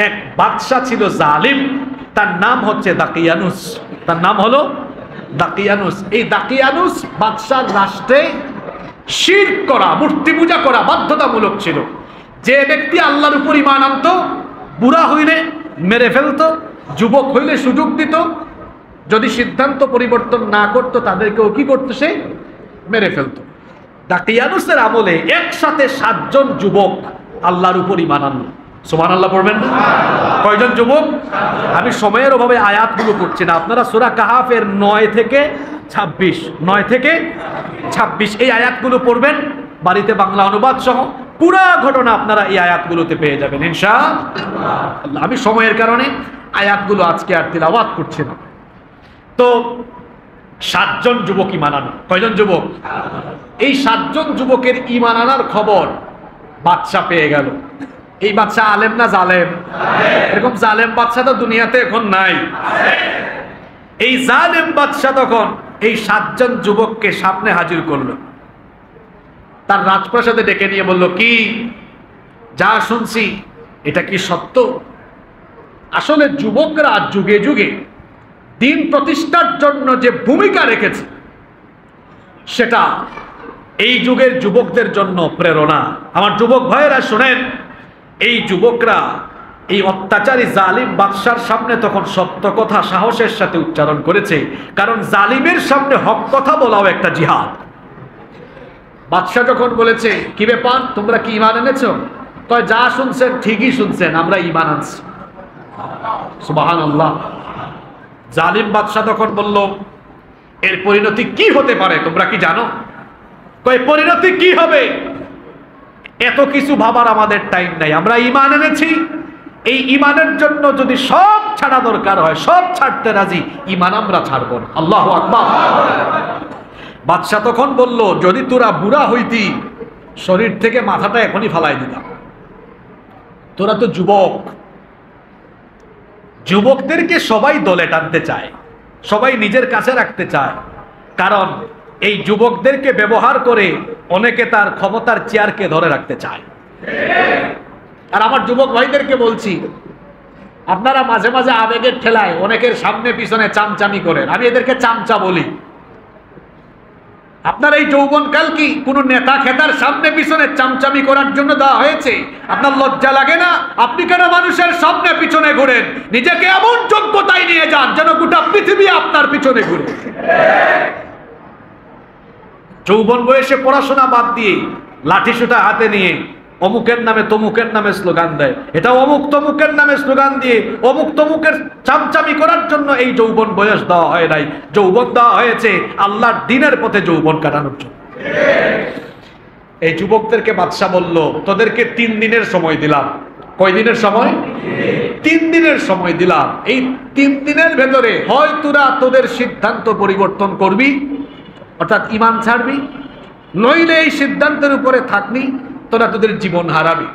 এক বাদশা ছিল জালিম, তার নাম হচ্ছে দাকিয়ানুস। তার নাম হলো দাকিয়ানুস। এই দাকিয়ানুস বাদশার রাষ্ট্রে শিরক করা, মূর্তি পূজা করা বাধ্যতামূলক ছিল। যে ব্যক্তি আল্লাহর উপর ঈমান আনতো, বুড়া হইলে মেরে ফেলতো, যুবক হইলে সুযোগ দিত, যদি সিদ্ধান্ত পরিবর্তন না করতো তাদেরকেও কি করতো, সে মেরে ফেলতো। দাকিয়ানুসের আমলে একসাথে 7 জন যুবক আল্লাহর উপর ঈমান আনলো। সুবহানাল্লাহ পড়বেন না? কয়জন যুবক? আমি সময়ের অভাবে আয়াতগুলো পড়ছি না, আপনারা সূরা কাহাফের 9 থেকে 26 এই আয়াতগুলো পড়বেন বাড়িতে, বাংলা অনুবাদ সহ পুরা ঘটনা আপনারা এই আয়াতগুলোতে পেয়ে যাবেন ইনশাআল্লাহ। আমি সময়ের কারণে আয়াতগুলো আজকে আর তিলাওয়াত করছি না। তো 7 জন যুবক ঈমান আনলো। কয়জন যুবক? এই 7 জন যুবকের ঈমান আনার খবর বাদশা পেয়ে গেল। এই বাদশা আলেম না জালেম? এরকম জালেম বাদশা তো দুনিয়াতে এখন নাই। এই জালেম বাদশা তখন এই 7 জন যুবককে সামনে হাজির করলো, তার রাজপ্রাসাদে ডেকে নিয়ে বলল, কি যা শুনছি এটা কি সত্য? আসলে যুবকরা যুগে যুগে দিন প্রতিষ্ঠার জন্য যে ভূমিকা রেখেছে, সেটা এই যুগের যুবকদের জন্য প্রেরণা। আমার যুবক ভাইয়েরা শুনেন, এই যুবকরা এই অত্যাচারী জালিম বাদশার সামনে তখন সত্য কথা সাহসের সাথে উচ্চারণ করেছে, কারণ জালিমের সামনে হক কথা বলাও একটা জিহাদ। বাদশা যখন বলেছে, কি ব্যাপার, তোমরা কি ঈমান এনেছো? কয়, যা শুনছেন ঠিকই শুনছেন, আমরা ঈমান আনছি। সুবহানাল্লাহ। জালিম বাদশা তখন বলল, এর পরিণতি কি হতে পারে তোমরা কি জানো? কয়, পরিণতি কি হবে এত কিছু ভাবার আমাদের টাইম নাই, আমরা ঈমান এনেছি, এই ঈমানের জন্য যদি সব ছাড়া দরকার হয় সব ছাড়তে রাজি, ঈমান আমরা ছাড়ব না। আল্লাহু আকবার। বাদশা তখন বলল, যদি তোরা বুড়া হইতি শরীর থেকে মাথাটা এখনই ফালাই দিতাম, তোরা তো যুবক। যুবকদেরকে সবাই দলে টানতে চায়, সবাই নিজের কাছে রাখতে চায়, কারণ এই যুবকদেরকে ব্যবহার করে অনেকে তার ক্ষমতার চেয়ারকে ধরে রাখতে চায়। আর আমার যুবক ভাইদেরকে বলছি, আপনারা মাঝে মাঝে আবেগের ঠেলায় অনেকের সামনে পিছনে চামচামি করেন, আমি এদেরকে চামচা বলি। আপনার এই যৌবনকাল কি কোন নেতা খেতার সামনে পিছনে চামচামি করার জন্য দেওয়া হয়েছে? আপনার লজ্জা লাগে না? আপনি কেন মানুষের সামনে পিছনে ঘুরেন? নিজেকে এমন যোগ্যতায় নিয়ে যান যেন গোটা পৃথিবী আপনার পিছনে ঘুরে। যৌবন বয়সে পড়াশোনা বাদ দিয়ে লাঠি সোঁটা হাতে নিয়ে অমুকের নামে তমুকের নামে স্লোগান দেয়, এটা অমুক তমুকের নামে স্লোগান দিয়ে অমুক তমুকের চামচামি করার জন্য এই যৌবন বয়স দেওয়া হয় নাই। যৌবন দেওয়া হয়েছে আল্লাহর দ্বীনের পথে যৌবন কাটানোর জন্য। এই যুবকদেরকে বাদশা বলল, তোদেরকে 3 দিনের সময় দিলাম। কয় দিনের সময়? 3 দিনের সময় দিলাম। এই 3 দিনের ভেতরে হয় তোরা তোদের সিদ্ধান্ত পরিবর্তন করবি, অর্থাৎ ঈমান ছাড়বি, নইলে এই সিদ্ধান্তের উপরে থাকবি, তোরা তোদের জীবন হারাবি।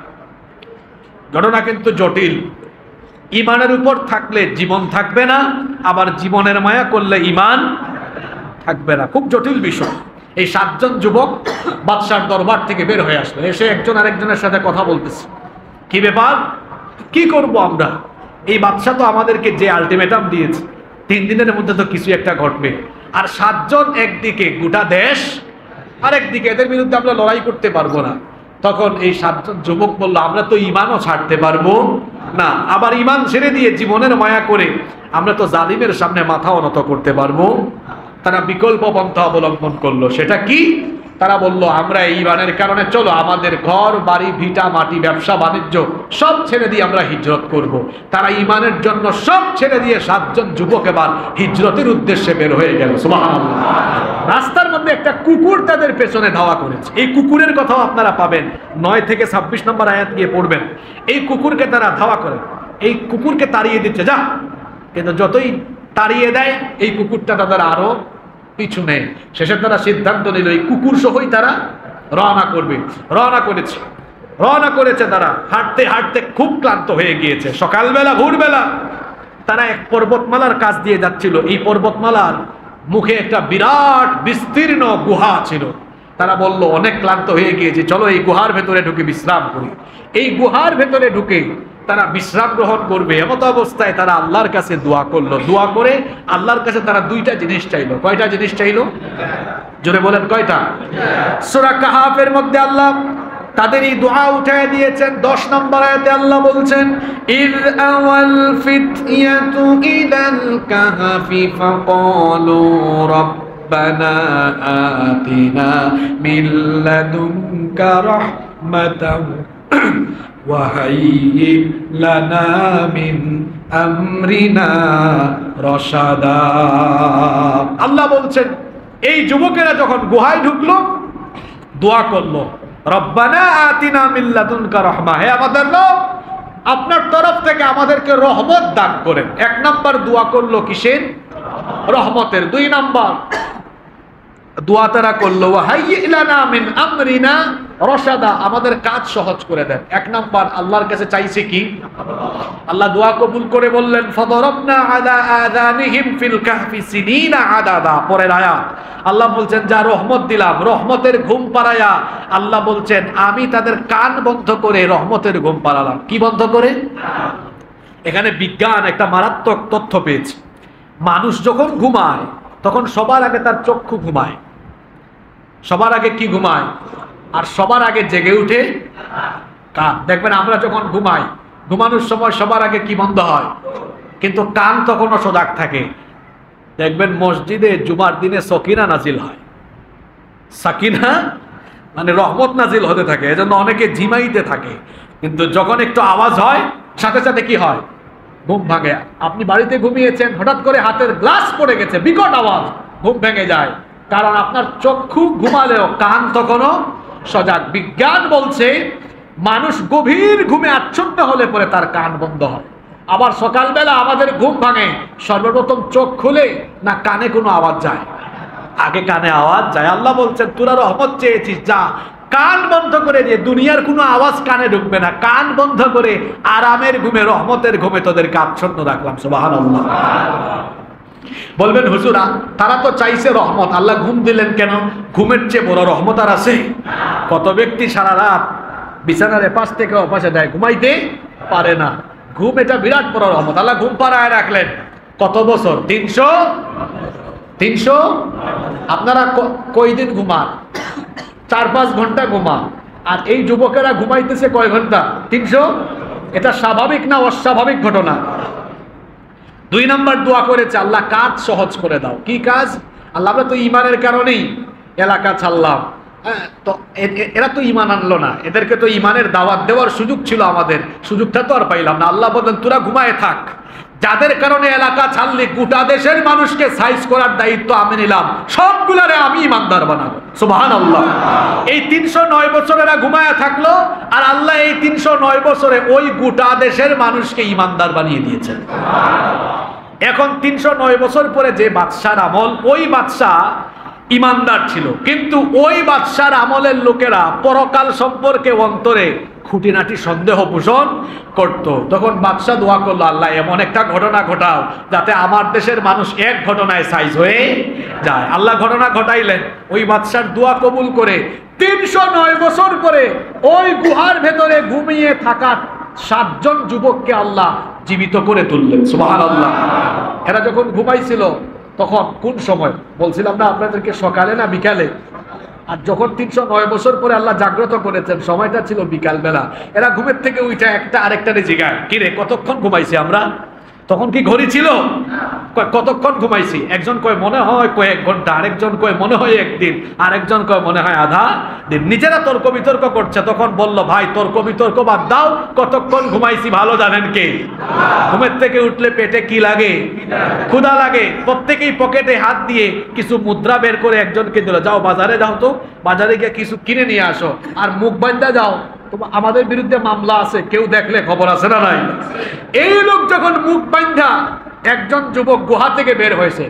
ঘটনা কিন্তু জটিল। ঈমানের উপর থাকলে জীবন থাকবে না, আবার জীবনের মায়া করলে ঈমান থাকবে না। খুব জটিল বিষয়। এই 7 জন যুবক বাদশার দরবার থেকে বের হয়ে আসলো, এসে একজন আরেকজনের সাথে কথা বলতেছে, কি ব্যাপার, কি করব আমরা? এই বাদশা তো আমাদেরকে যে আলটিমেটাম দিয়েছে 3 দিনের মধ্যে তো কিছু একটা ঘটবে। আর 7 জন একদিকে, গোটা দেশ আরেকদিকে, এদের বিরুদ্ধে আমরা লড়াই করতে পারবো না। তখন এই 7 জন যুবক বলল, আমরা তো ঈমানও ছাড়তে পারবো না, আবার ঈমান ছেড়ে দিয়ে জীবনের মায়া করে আমরা তো জালিমের সামনে মাথা অনত করতে পারবো। তারা বিকল্প পন্থা অবলম্বন করলো। সেটা কি? তারা বলল আমরা এই ঈমানের কারণে চলো আমাদের ঘর বাড়ি ভিটা মাটি ব্যবসা বাণিজ্য সব ছেড়ে দিয়ে আমরা হিজরত করব। তারা ঈমানের জন্য সব ছেড়ে দিয়ে 7 জন যুবক এবার হিজরতের উদ্দেশ্যে বের হয়ে গেল। সুবহানাল্লাহ। রাস্তার মধ্যে একটা কুকুর তাদের পেছনে ধাওয়া করেছে। এই কুকুরের কথাও আপনারা পাবেন 9 থেকে 26 নম্বর আয়াত গিয়ে পড়বেন। এই কুকুরকে তারা ধাওয়া করে, এই কুকুরকে তাড়িয়ে দিচ্ছে, যা। কিন্তু যতই তাড়িয়ে দেয় এই কুকুরটা তাদের আরো পিছু নেই। শেষে তারা সিদ্ধান্ত নিল এই কুকুর সহই তারা রওনা করবে। রওনা করেছে তারা। হাঁটতে হাঁটতে খুব ক্লান্ত হয়ে গিয়েছে। সকালবেলা ভোরবেলা তারা এক পর্বতমালার কাছ দিয়ে যাচ্ছিল। এই পর্বতমালার মুখে একটা বিরাট বিস্তীর্ণ গুহা ছিল। তারা বলল অনেক ক্লান্ত হয়ে গিয়েছে, চলো এই গুহার ভেতরে ঢুকে বিশ্রাম করি। এই গুহার ভেতরে ঢুকে তারা বিশ্রাম গ্রহণ করবে। এমত অবস্থায় তারা আল্লাহর কাছে দোয়া করলো। দোয়া করে আল্লাহর কাছে তারা 2টা জিনিস চাইলো। কয়টা জিনিস চাইলো? জোরে বলেন কয়টা? সূরা কাহাফের মধ্যে আল্লাহ তাদের এই দোয়া উঠায় দিয়েছেন। 10 নম্বর আয়াতে আল্লাহ বলছেন, ইয আওয়াল ফিতয়াতু ইলাল কাহাফি ফাকালু রাব্বানা আতিনা মিন লাদুনকা রাহমাতাও ওয়া হাইয়্যি লানা মিন আমরিনা রাশাদা। আল্লাহ বলছেন এই যুবকেরা যখন গুহায় ঢুকলো দোয়া করলো, রব্বানা আতিনা মিন লাদুনকা রাহমা, হে আমাদের রব আপনার তরফ থেকে আমাদেরকে রহমত দান করেন। 1 নম্বর দোয়া করলো কিসের? রহমতের। 2 নম্বর দোয়া তারা করলো ওয়া হাইয়্যি লানা মিন আমরিনা রাশাদা, আমাদের কাজ সহজ করে দেন। 1 নম্বর আল্লাহর কাছে চাইছে কি? আল্লাহ দোয়া কবুল করে বললেন ফাদরাবনা আলা আযানিহিম ফিল কাহফি সিনিনা আদাদা। পরের আয়াত আল্লাহ বলছেন যা রহমত দিলাম, রহমতের ঘুম পাড়ায়া আল্লাহ বলছেন আমি তাদের কান বন্ধ করে রহমতের ঘুম পাড়ালাম। কি বন্ধ করে? এখানে বিজ্ঞান একটা মারাত্মক তথ্য পেয়েছে। মানুষ যখন ঘুমায় তখন সবার আগে তার চক্ষু ঘুমায়। সবার আগে কি ঘুমায়? আর সবার আগে জেগে উঠে কান। দেখবেন আমরা যখন ঘুমাই, ঘুমানোর সময় সবার আগে কি বন্ধ হয়? কিন্তু কান তখনও সজাগ থাকে। দেখবেন মসজিদে জুমার দিনে সকিনা নাজিল হয়। সাকিনা মানে রহমত নাজিল হতে থাকে, এজন্য অনেকে ঝিমাইতে থাকে। কিন্তু যখন একটু আওয়াজ হয় সাথে সাথে কি হয়? ঘুম ভাঙে। আপনি বাড়িতে ঘুমিয়েছেন, হঠাৎ করে হাতের গ্লাস পড়ে গেছে, বিকট আওয়াজ, ঘুম ভেঙে যায়। কারণ আপনার চক্ষু ঘুমালেও কান তখনও সজাগ। বিজ্ঞান বলছে মানুষ গভীর ঘুমে আচ্ছন্ন হলে পরে তার কান বন্ধ হয়। আবার সকালবেলা আমাদের ঘুম ভাঙে, সর্বপ্রথম চোখ খুলে না কানে কোনো আওয়াজ যায়? আগে কানে আওয়াজ যায়। আল্লাহ বলছেন তোরা রহমত চেয়েছিস, যা কান বন্ধ করে দিয়ে দুনিয়ার কোনো আওয়াজ কানে ঢুকবে না। কান বন্ধ করে আরামের ঘুমে, রহমতের ঘুমে তোদেরকে আচ্ছন্ন রাখলাম। সুবহানাল্লাহ। বলবেন হুজুর তারা তো চাইছে রহমত, আল্লাহ ঘুম দিলেন কেন? ঘুমের চেয়ে বড় রহমত আর আছে? কত ব্যক্তি সারা রাত বিছানার এপাশ থেকে ওপাশে যায়, ঘুমাইতে পারে না। ঘুম এটা বিরাট বড় রহমত। আল্লাহ ঘুম পাড়ায় রাখলেন। কত বছর? 300। আপনারা কয়দিন ঘুমান? 4-5 ঘন্টা ঘুমান। আর এই যুবকেরা ঘুমাইতেছে কয় ঘন্টা? 300। এটা স্বাভাবিক না অস্বাভাবিক ঘটনা? 2 নম্বর দোয়া করেছে আল্লাহ কাজ সহজ করে দাও। কি কাজ? আল্লাহ আমরা তো ঈমানের কারণেই এলাকা ছাড়লাম, তো এরা তো ঈমান আনলো না, এদেরকে তো ঈমানের দাওয়াত দেওয়ার সুযোগ ছিল আমাদের, সুযোগটা তো আর পাইলাম না। আল্লাহ বলেন তোরা ঘুমায় থাক, যাদের কারণে এলাকা ছাড়লি গোটা দেশের মানুষকে সাইজ করার দায়িত্ব আমি নিলাম, সবগুলারে আমি ইমানদার বানাবো। সুবহানাল্লাহ। এই 309 বছর এরা ঘুমায় থাকলো, আর আল্লাহ এই 309 বছরে ওই গোটা দেশের মানুষকে ইমানদার বানিয়ে দিয়েছেন। এখন 309 বছর পরে যে বাদশার আমল, ওই বাদশা ইমানদার ছিল, কিন্তু ওই বাদশার আমলের লোকেরা পরকাল সম্পর্কে অন্তরে খুঁটিনাটি সন্দেহ পোষণ করত। তখন বাদশা দোয়া করলো আল্লাহ এমন একটা ঘটনা ঘটাও যাতে আমার দেশের মানুষ এক ঘটনায় সাইজ হয়ে যায়। আল্লাহ ঘটনা ঘটাইলেন। ওই বাদশার দোয়া কবুল করে 309 বছর পরে ওই গুহার ভেতরে ঘুমিয়ে থাকা 7 জন যুবককে আল্লাহ জীবিত করে তুললেন। সুবহানাল্লাহ। এরা যখন ঘুমাইছিল তখন কোন সময় বলছিলাম না আপনাদেরকে, সকালে না বিকালে? আর যখন 309 বছর পরে আল্লাহ জাগ্রত করেছেন সময়টা ছিল বিকাল বেলা। এরা ঘুমের থেকে উঠে একটা আরেকটারে জিগায়, কি রে কতক্ষণ ঘুমাইছি আমরা? তখন কি ঘড়ি ছিল? কয় কতক্ষণ ঘুমাইছি? একজন কয় মনে হয় কয়েক ঘন্টা, আরেকজন কয় মনে হয় একদিন, আরেকজন কয় মনে হয় আধা দিন। নিজেরা তর্ক বিতর্ক করছে। তখন বলল, ভাই তর্ক বিতর্ক বাদ দাও, কতক্ষণ ঘুমাইছি ভালো জানেন কে? ঘুমের থেকে উঠলে পেটে কি লাগে? ক্ষুধা লাগে। প্রত্যেকেই পকেটে হাত দিয়ে কিছু মুদ্রা বের করে একজনকে দিল, যাও বাজারে যাও তো, বাজারে গিয়ে কিছু কিনে নিয়ে আসো, আর মুখ বান্ধা যাও, আমাদের বিরুদ্ধে মামলা আছে, কেউ দেখলে খবর আছে না নাই? এই লোক যখন মুখ বান্ধা একজন যুবক গুহা থেকে বের হয়েছে,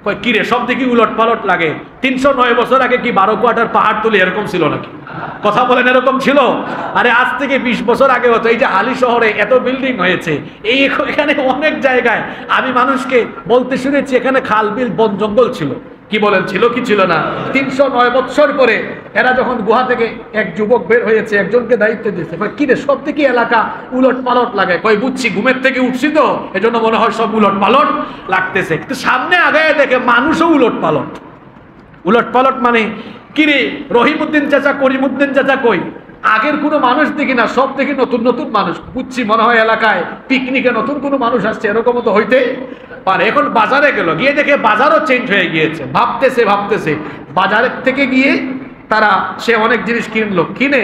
কয় কিরে সব দেখি উলট পালট লাগে, 309 বছর আগে কি 12 কোয়ার্টার পাহাড় তুলে এরকম ছিল নাকি? কথা বলেন, এরকম ছিল? আরে আজ থেকে 20 বছর আগে হতো। এই যে হালি শহরে এত বিল্ডিং হয়েছে, এই এখানে অনেক জায়গায় আমি মানুষকে বলতে শুনেছি এখানে খাল বিল বন জঙ্গল ছিল। কি বলেন, ছিল কি ছিল না? 309 বছর পরে এরা যখন গুহা থেকে এক যুবক বের হয়েছে, একজনকে দায়িত্ব দিয়েছে, কি রে সব থেকে এলাকা উলট পালট লাগে। কই বুঝছি, ঘুমের থেকে উঠছি তো এজন্য মনে হয় সব উলট পালট লাগতেছে। কিন্তু সামনে আগায় দেখে মানুষও উলট পালট। উলট পালট মানে কি রে, রহিমউদ্দিন চাচা, করিমউদ্দিন চাচা কই? আগের কোনো মানুষ দেখি না, সব দেখি নতুন নতুন মানুষ। বুঝছি মনে হয় এলাকায় পিকনিকে নতুন কোনো মানুষ আসছে, এরকমও তো হইতে পারে। এখন বাজারে গেল, গিয়ে দেখে বাজারও চেঞ্জ হয়ে গিয়েছে। ভাবতেছে বাজারের থেকে গিয়ে সে অনেক জিনিস কিনলো, কিনে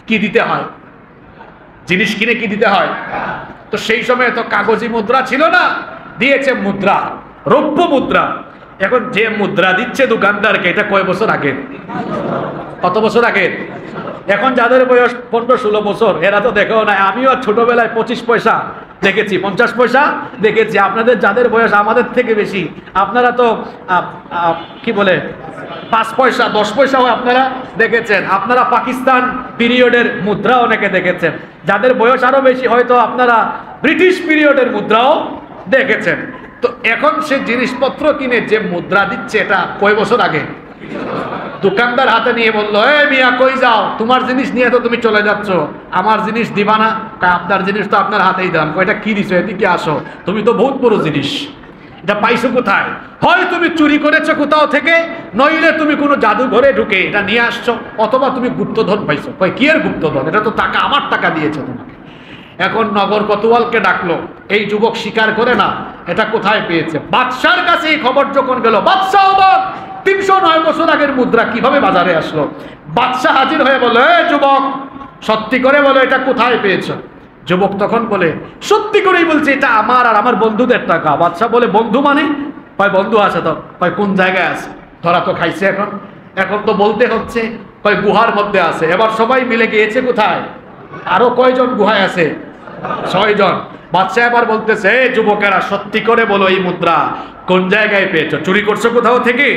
কি দিতে হয়? জিনিস কিনে কি দিতে হয়? তো সেই সময় তো কাগজি মুদ্রা ছিল না, দিয়েছে মুদ্রা, রৌপ্য মুদ্রা। এখন যে মুদ্রা দিচ্ছে দোকানদারকে, এটা কয় বছর আগে? কত বছর আগে? এখন যাদের বয়স 15-16 বছর, এরা তো দেখেও নাই। আমিও ছোটবেলায় 25 পয়সা দেখেছি, 50 পয়সা দেখেছি। আপনাদের যাদের বয়স আমাদের থেকে বেশি, আপনারা তো কি বলে 5 পয়সা 10 পয়সাও আপনারা দেখেছেন। আপনারা পাকিস্তান পিরিয়ডের মুদ্রা অনেকে দেখেছেন। যাদের বয়স আরো বেশি, হয়তো আপনারা ব্রিটিশ পিরিয়ডের মুদ্রাও দেখেছেন। তো এখন সে জিনিসপত্র কিনে যে মুদ্রা দিচ্ছে, এটা কয় বছর আগে? দোকানদার হাতে নিয়ে বললো, এ মিয়া কই যাও, তোমার জিনিস নিয়ে তো তুমি চলে যাচ্ছ, আমার জিনিস দিবা না? আপনার জিনিস তো আপনার হাতেই দাম। এটা কি দিছো? এদিকে আসো, তুমি তো বহুত বড় জিনিস, এটা পাইছো কোথায়? হয় তুমি চুরি করেছো কোথাও থেকে, নইলে তুমি কোনো জাদুঘরে ঢুকে এটা নিয়ে আসছো, অথবা তুমি গুপ্তধন পাইছো। কই কি এর গুপ্তধন? এটা তো টাকা, আমার টাকা দিয়েছে তোমাকে। এখন নগর কোতোয়ালকে ডাকলো, এই যুবক স্বীকার করে না এটা কোথায় পেয়েছে। বাদশার কাছে এই খবর যখন গেল, বাদশা অবাক, 309 বছর আগের মুদ্রা কিভাবে বাজারে আসলো? বাদশা হাজির হয়ে বলে, এ যুবক সত্যি করে বলো এটা কোথায় পেয়েছো? যুবক তখন বলে, সত্যি করেই বলছে এটা আমার আর আমার বন্ধুদের টাকা। বাদশা বলে, বন্ধু মানে? কয় বন্ধু আছে তো। কয় কোন জায়গায় আছে? ধরা তো খাইছে, এখন তো বলতে হচ্ছে। কয় গুহার মধ্যে আছে। এবার সবাই মিলে গিয়েছে কোথায়? আরো কয়জন গুহায় আছে? 6 জন। বাদশা এবার বলতেছে, যুবকেরা সত্যি করে বলো এই মুদ্রা কোন জায়গায় পেয়েছো? চুরি করছো কোথাও থেকে?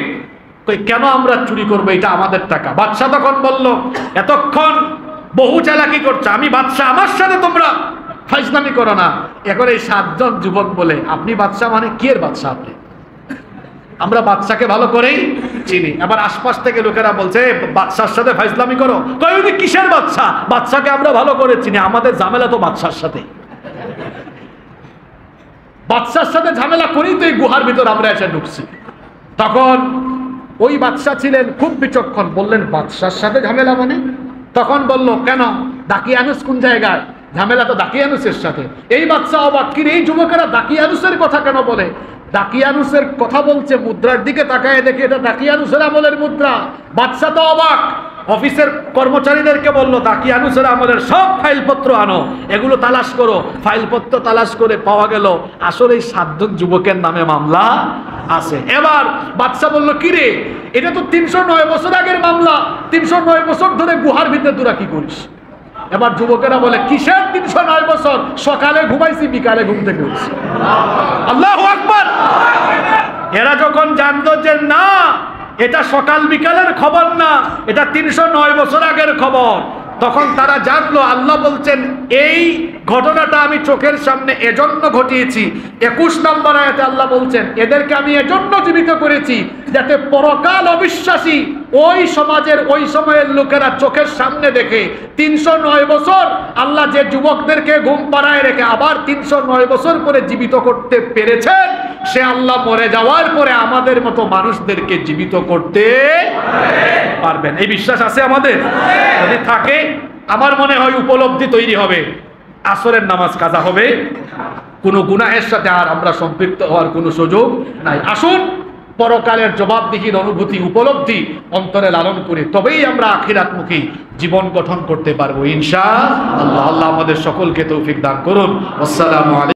কই কেন আমরা চুরি করবো, এটা আমাদের টাকা। বাদশা তখন বলল, এতক্ষণ বহু চালাকি করছো, আমি বাদশা, আমার সাথে তোমরা ফাইজলামি করো না। এখন এই 7 জন যুবক বলে, আপনি বাদশা মানে? কি এর বাদশা আপনি? আমরা বাদশাকে ভালো করেই চিনি। আবার আশপাশ থেকে লোকেরা বলছে, বাদশার সাথে ফাইজলামি করো। কই ওই কিসের বাদশা? বাদশাকে আমরা ভালো করে চিনি, আমাদের ঝামেলা তো বাদশার সাথে। বাদশার সাথে ঝামেলা করেই তো এই গুহার ভিতর আমরা এসে ঢুকছি। তখন ওই বাদশা ছিলেন খুব বিচক্ষণ, বললেন বাদশার সাথে ঝামেলা মানে? তখন বলল, কেন দাকিয়ানুস কোন জায়গায়? ঝামেলা তো দাকিয়ানুসের সাথে। এই বাদশা অবাক, কি এই যুবকেরা দাকিয়ানুসের কথা কেন বলে? দাকিয়ানুসের কথা বলছে, মুদ্রার দিকে তাকায় দেখে এটা দাকিয়ানুসের আমলের মুদ্রা। বাদশা তো অবাক, অফিসের কর্মচারীদেরকে বলল, দাকিয়ানুসের আমলের সব ফাইলপত্র আনো, এগুলো তালাশ করো। ফাইলপত্র তালাশ করে পাওয়া গেল আসলে এই 7 জন যুবকের নামে মামলা আছে। এবার বাদশা বলল, কি রে, এটা তো 309 বছর আগের মামলা, 309 বছর ধরে গুহার ভিতরে তোরা কি করিস? এবার যুবকেরা বলে, কিসের 309 বছর? সকালে ঘুমাইছি, বিকালে ঘুম থেকে উঠছি। আল্লাহু আকবার। এরা যখন জানতো যে না, এটা সকাল বিকালের খবর না, এটা 309 বছর আগের খবর, তখন তারা জানলো আল্লাহ বলছেন এই ঘটনাটা আমি চোখের সামনে এজন্য ঘটিয়েছি। 21 নম্বর আয়াতে আল্লাহ বলছেন, এদেরকে আমি এজন্য জীবিত করেছি যাতে পরকাল অবিশ্বাসী ওই সমাজের ওই সময়ের লোকেরা চোখের সামনে দেখে 309 বছর আল্লাহ যে যুবকদেরকে ঘুম পাড়ায় রেখে আবার 309 বছর পরে জীবিত করতে পেরেছেন, সে আল্লাহ মরে যাওয়ার পরে আমাদের মতো মানুষদেরকে জীবিত করতে পারবেন। এই বিশ্বাস আছে আমাদের? যদি থাকে আমার মনে হয় উপলব্ধি তৈরি হবে, আসরের নামাজ কাজা হবে কোনো গুনাহের সাথে আর আমরা সম্পৃক্ত হওয়ার কোনো সুযোগ নাই। আসুন পরকালের জবাবদিহির অনুভূতি উপলব্ধি অন্তরে লালন করে তবেই আমরা আখিরাতমুখী জীবন গঠন করতে পারবো ইনশাআল্লাহ। আল্লাহ আমাদের সকলকে তৌফিক দান করুন। আসসালামু আলাইকুম।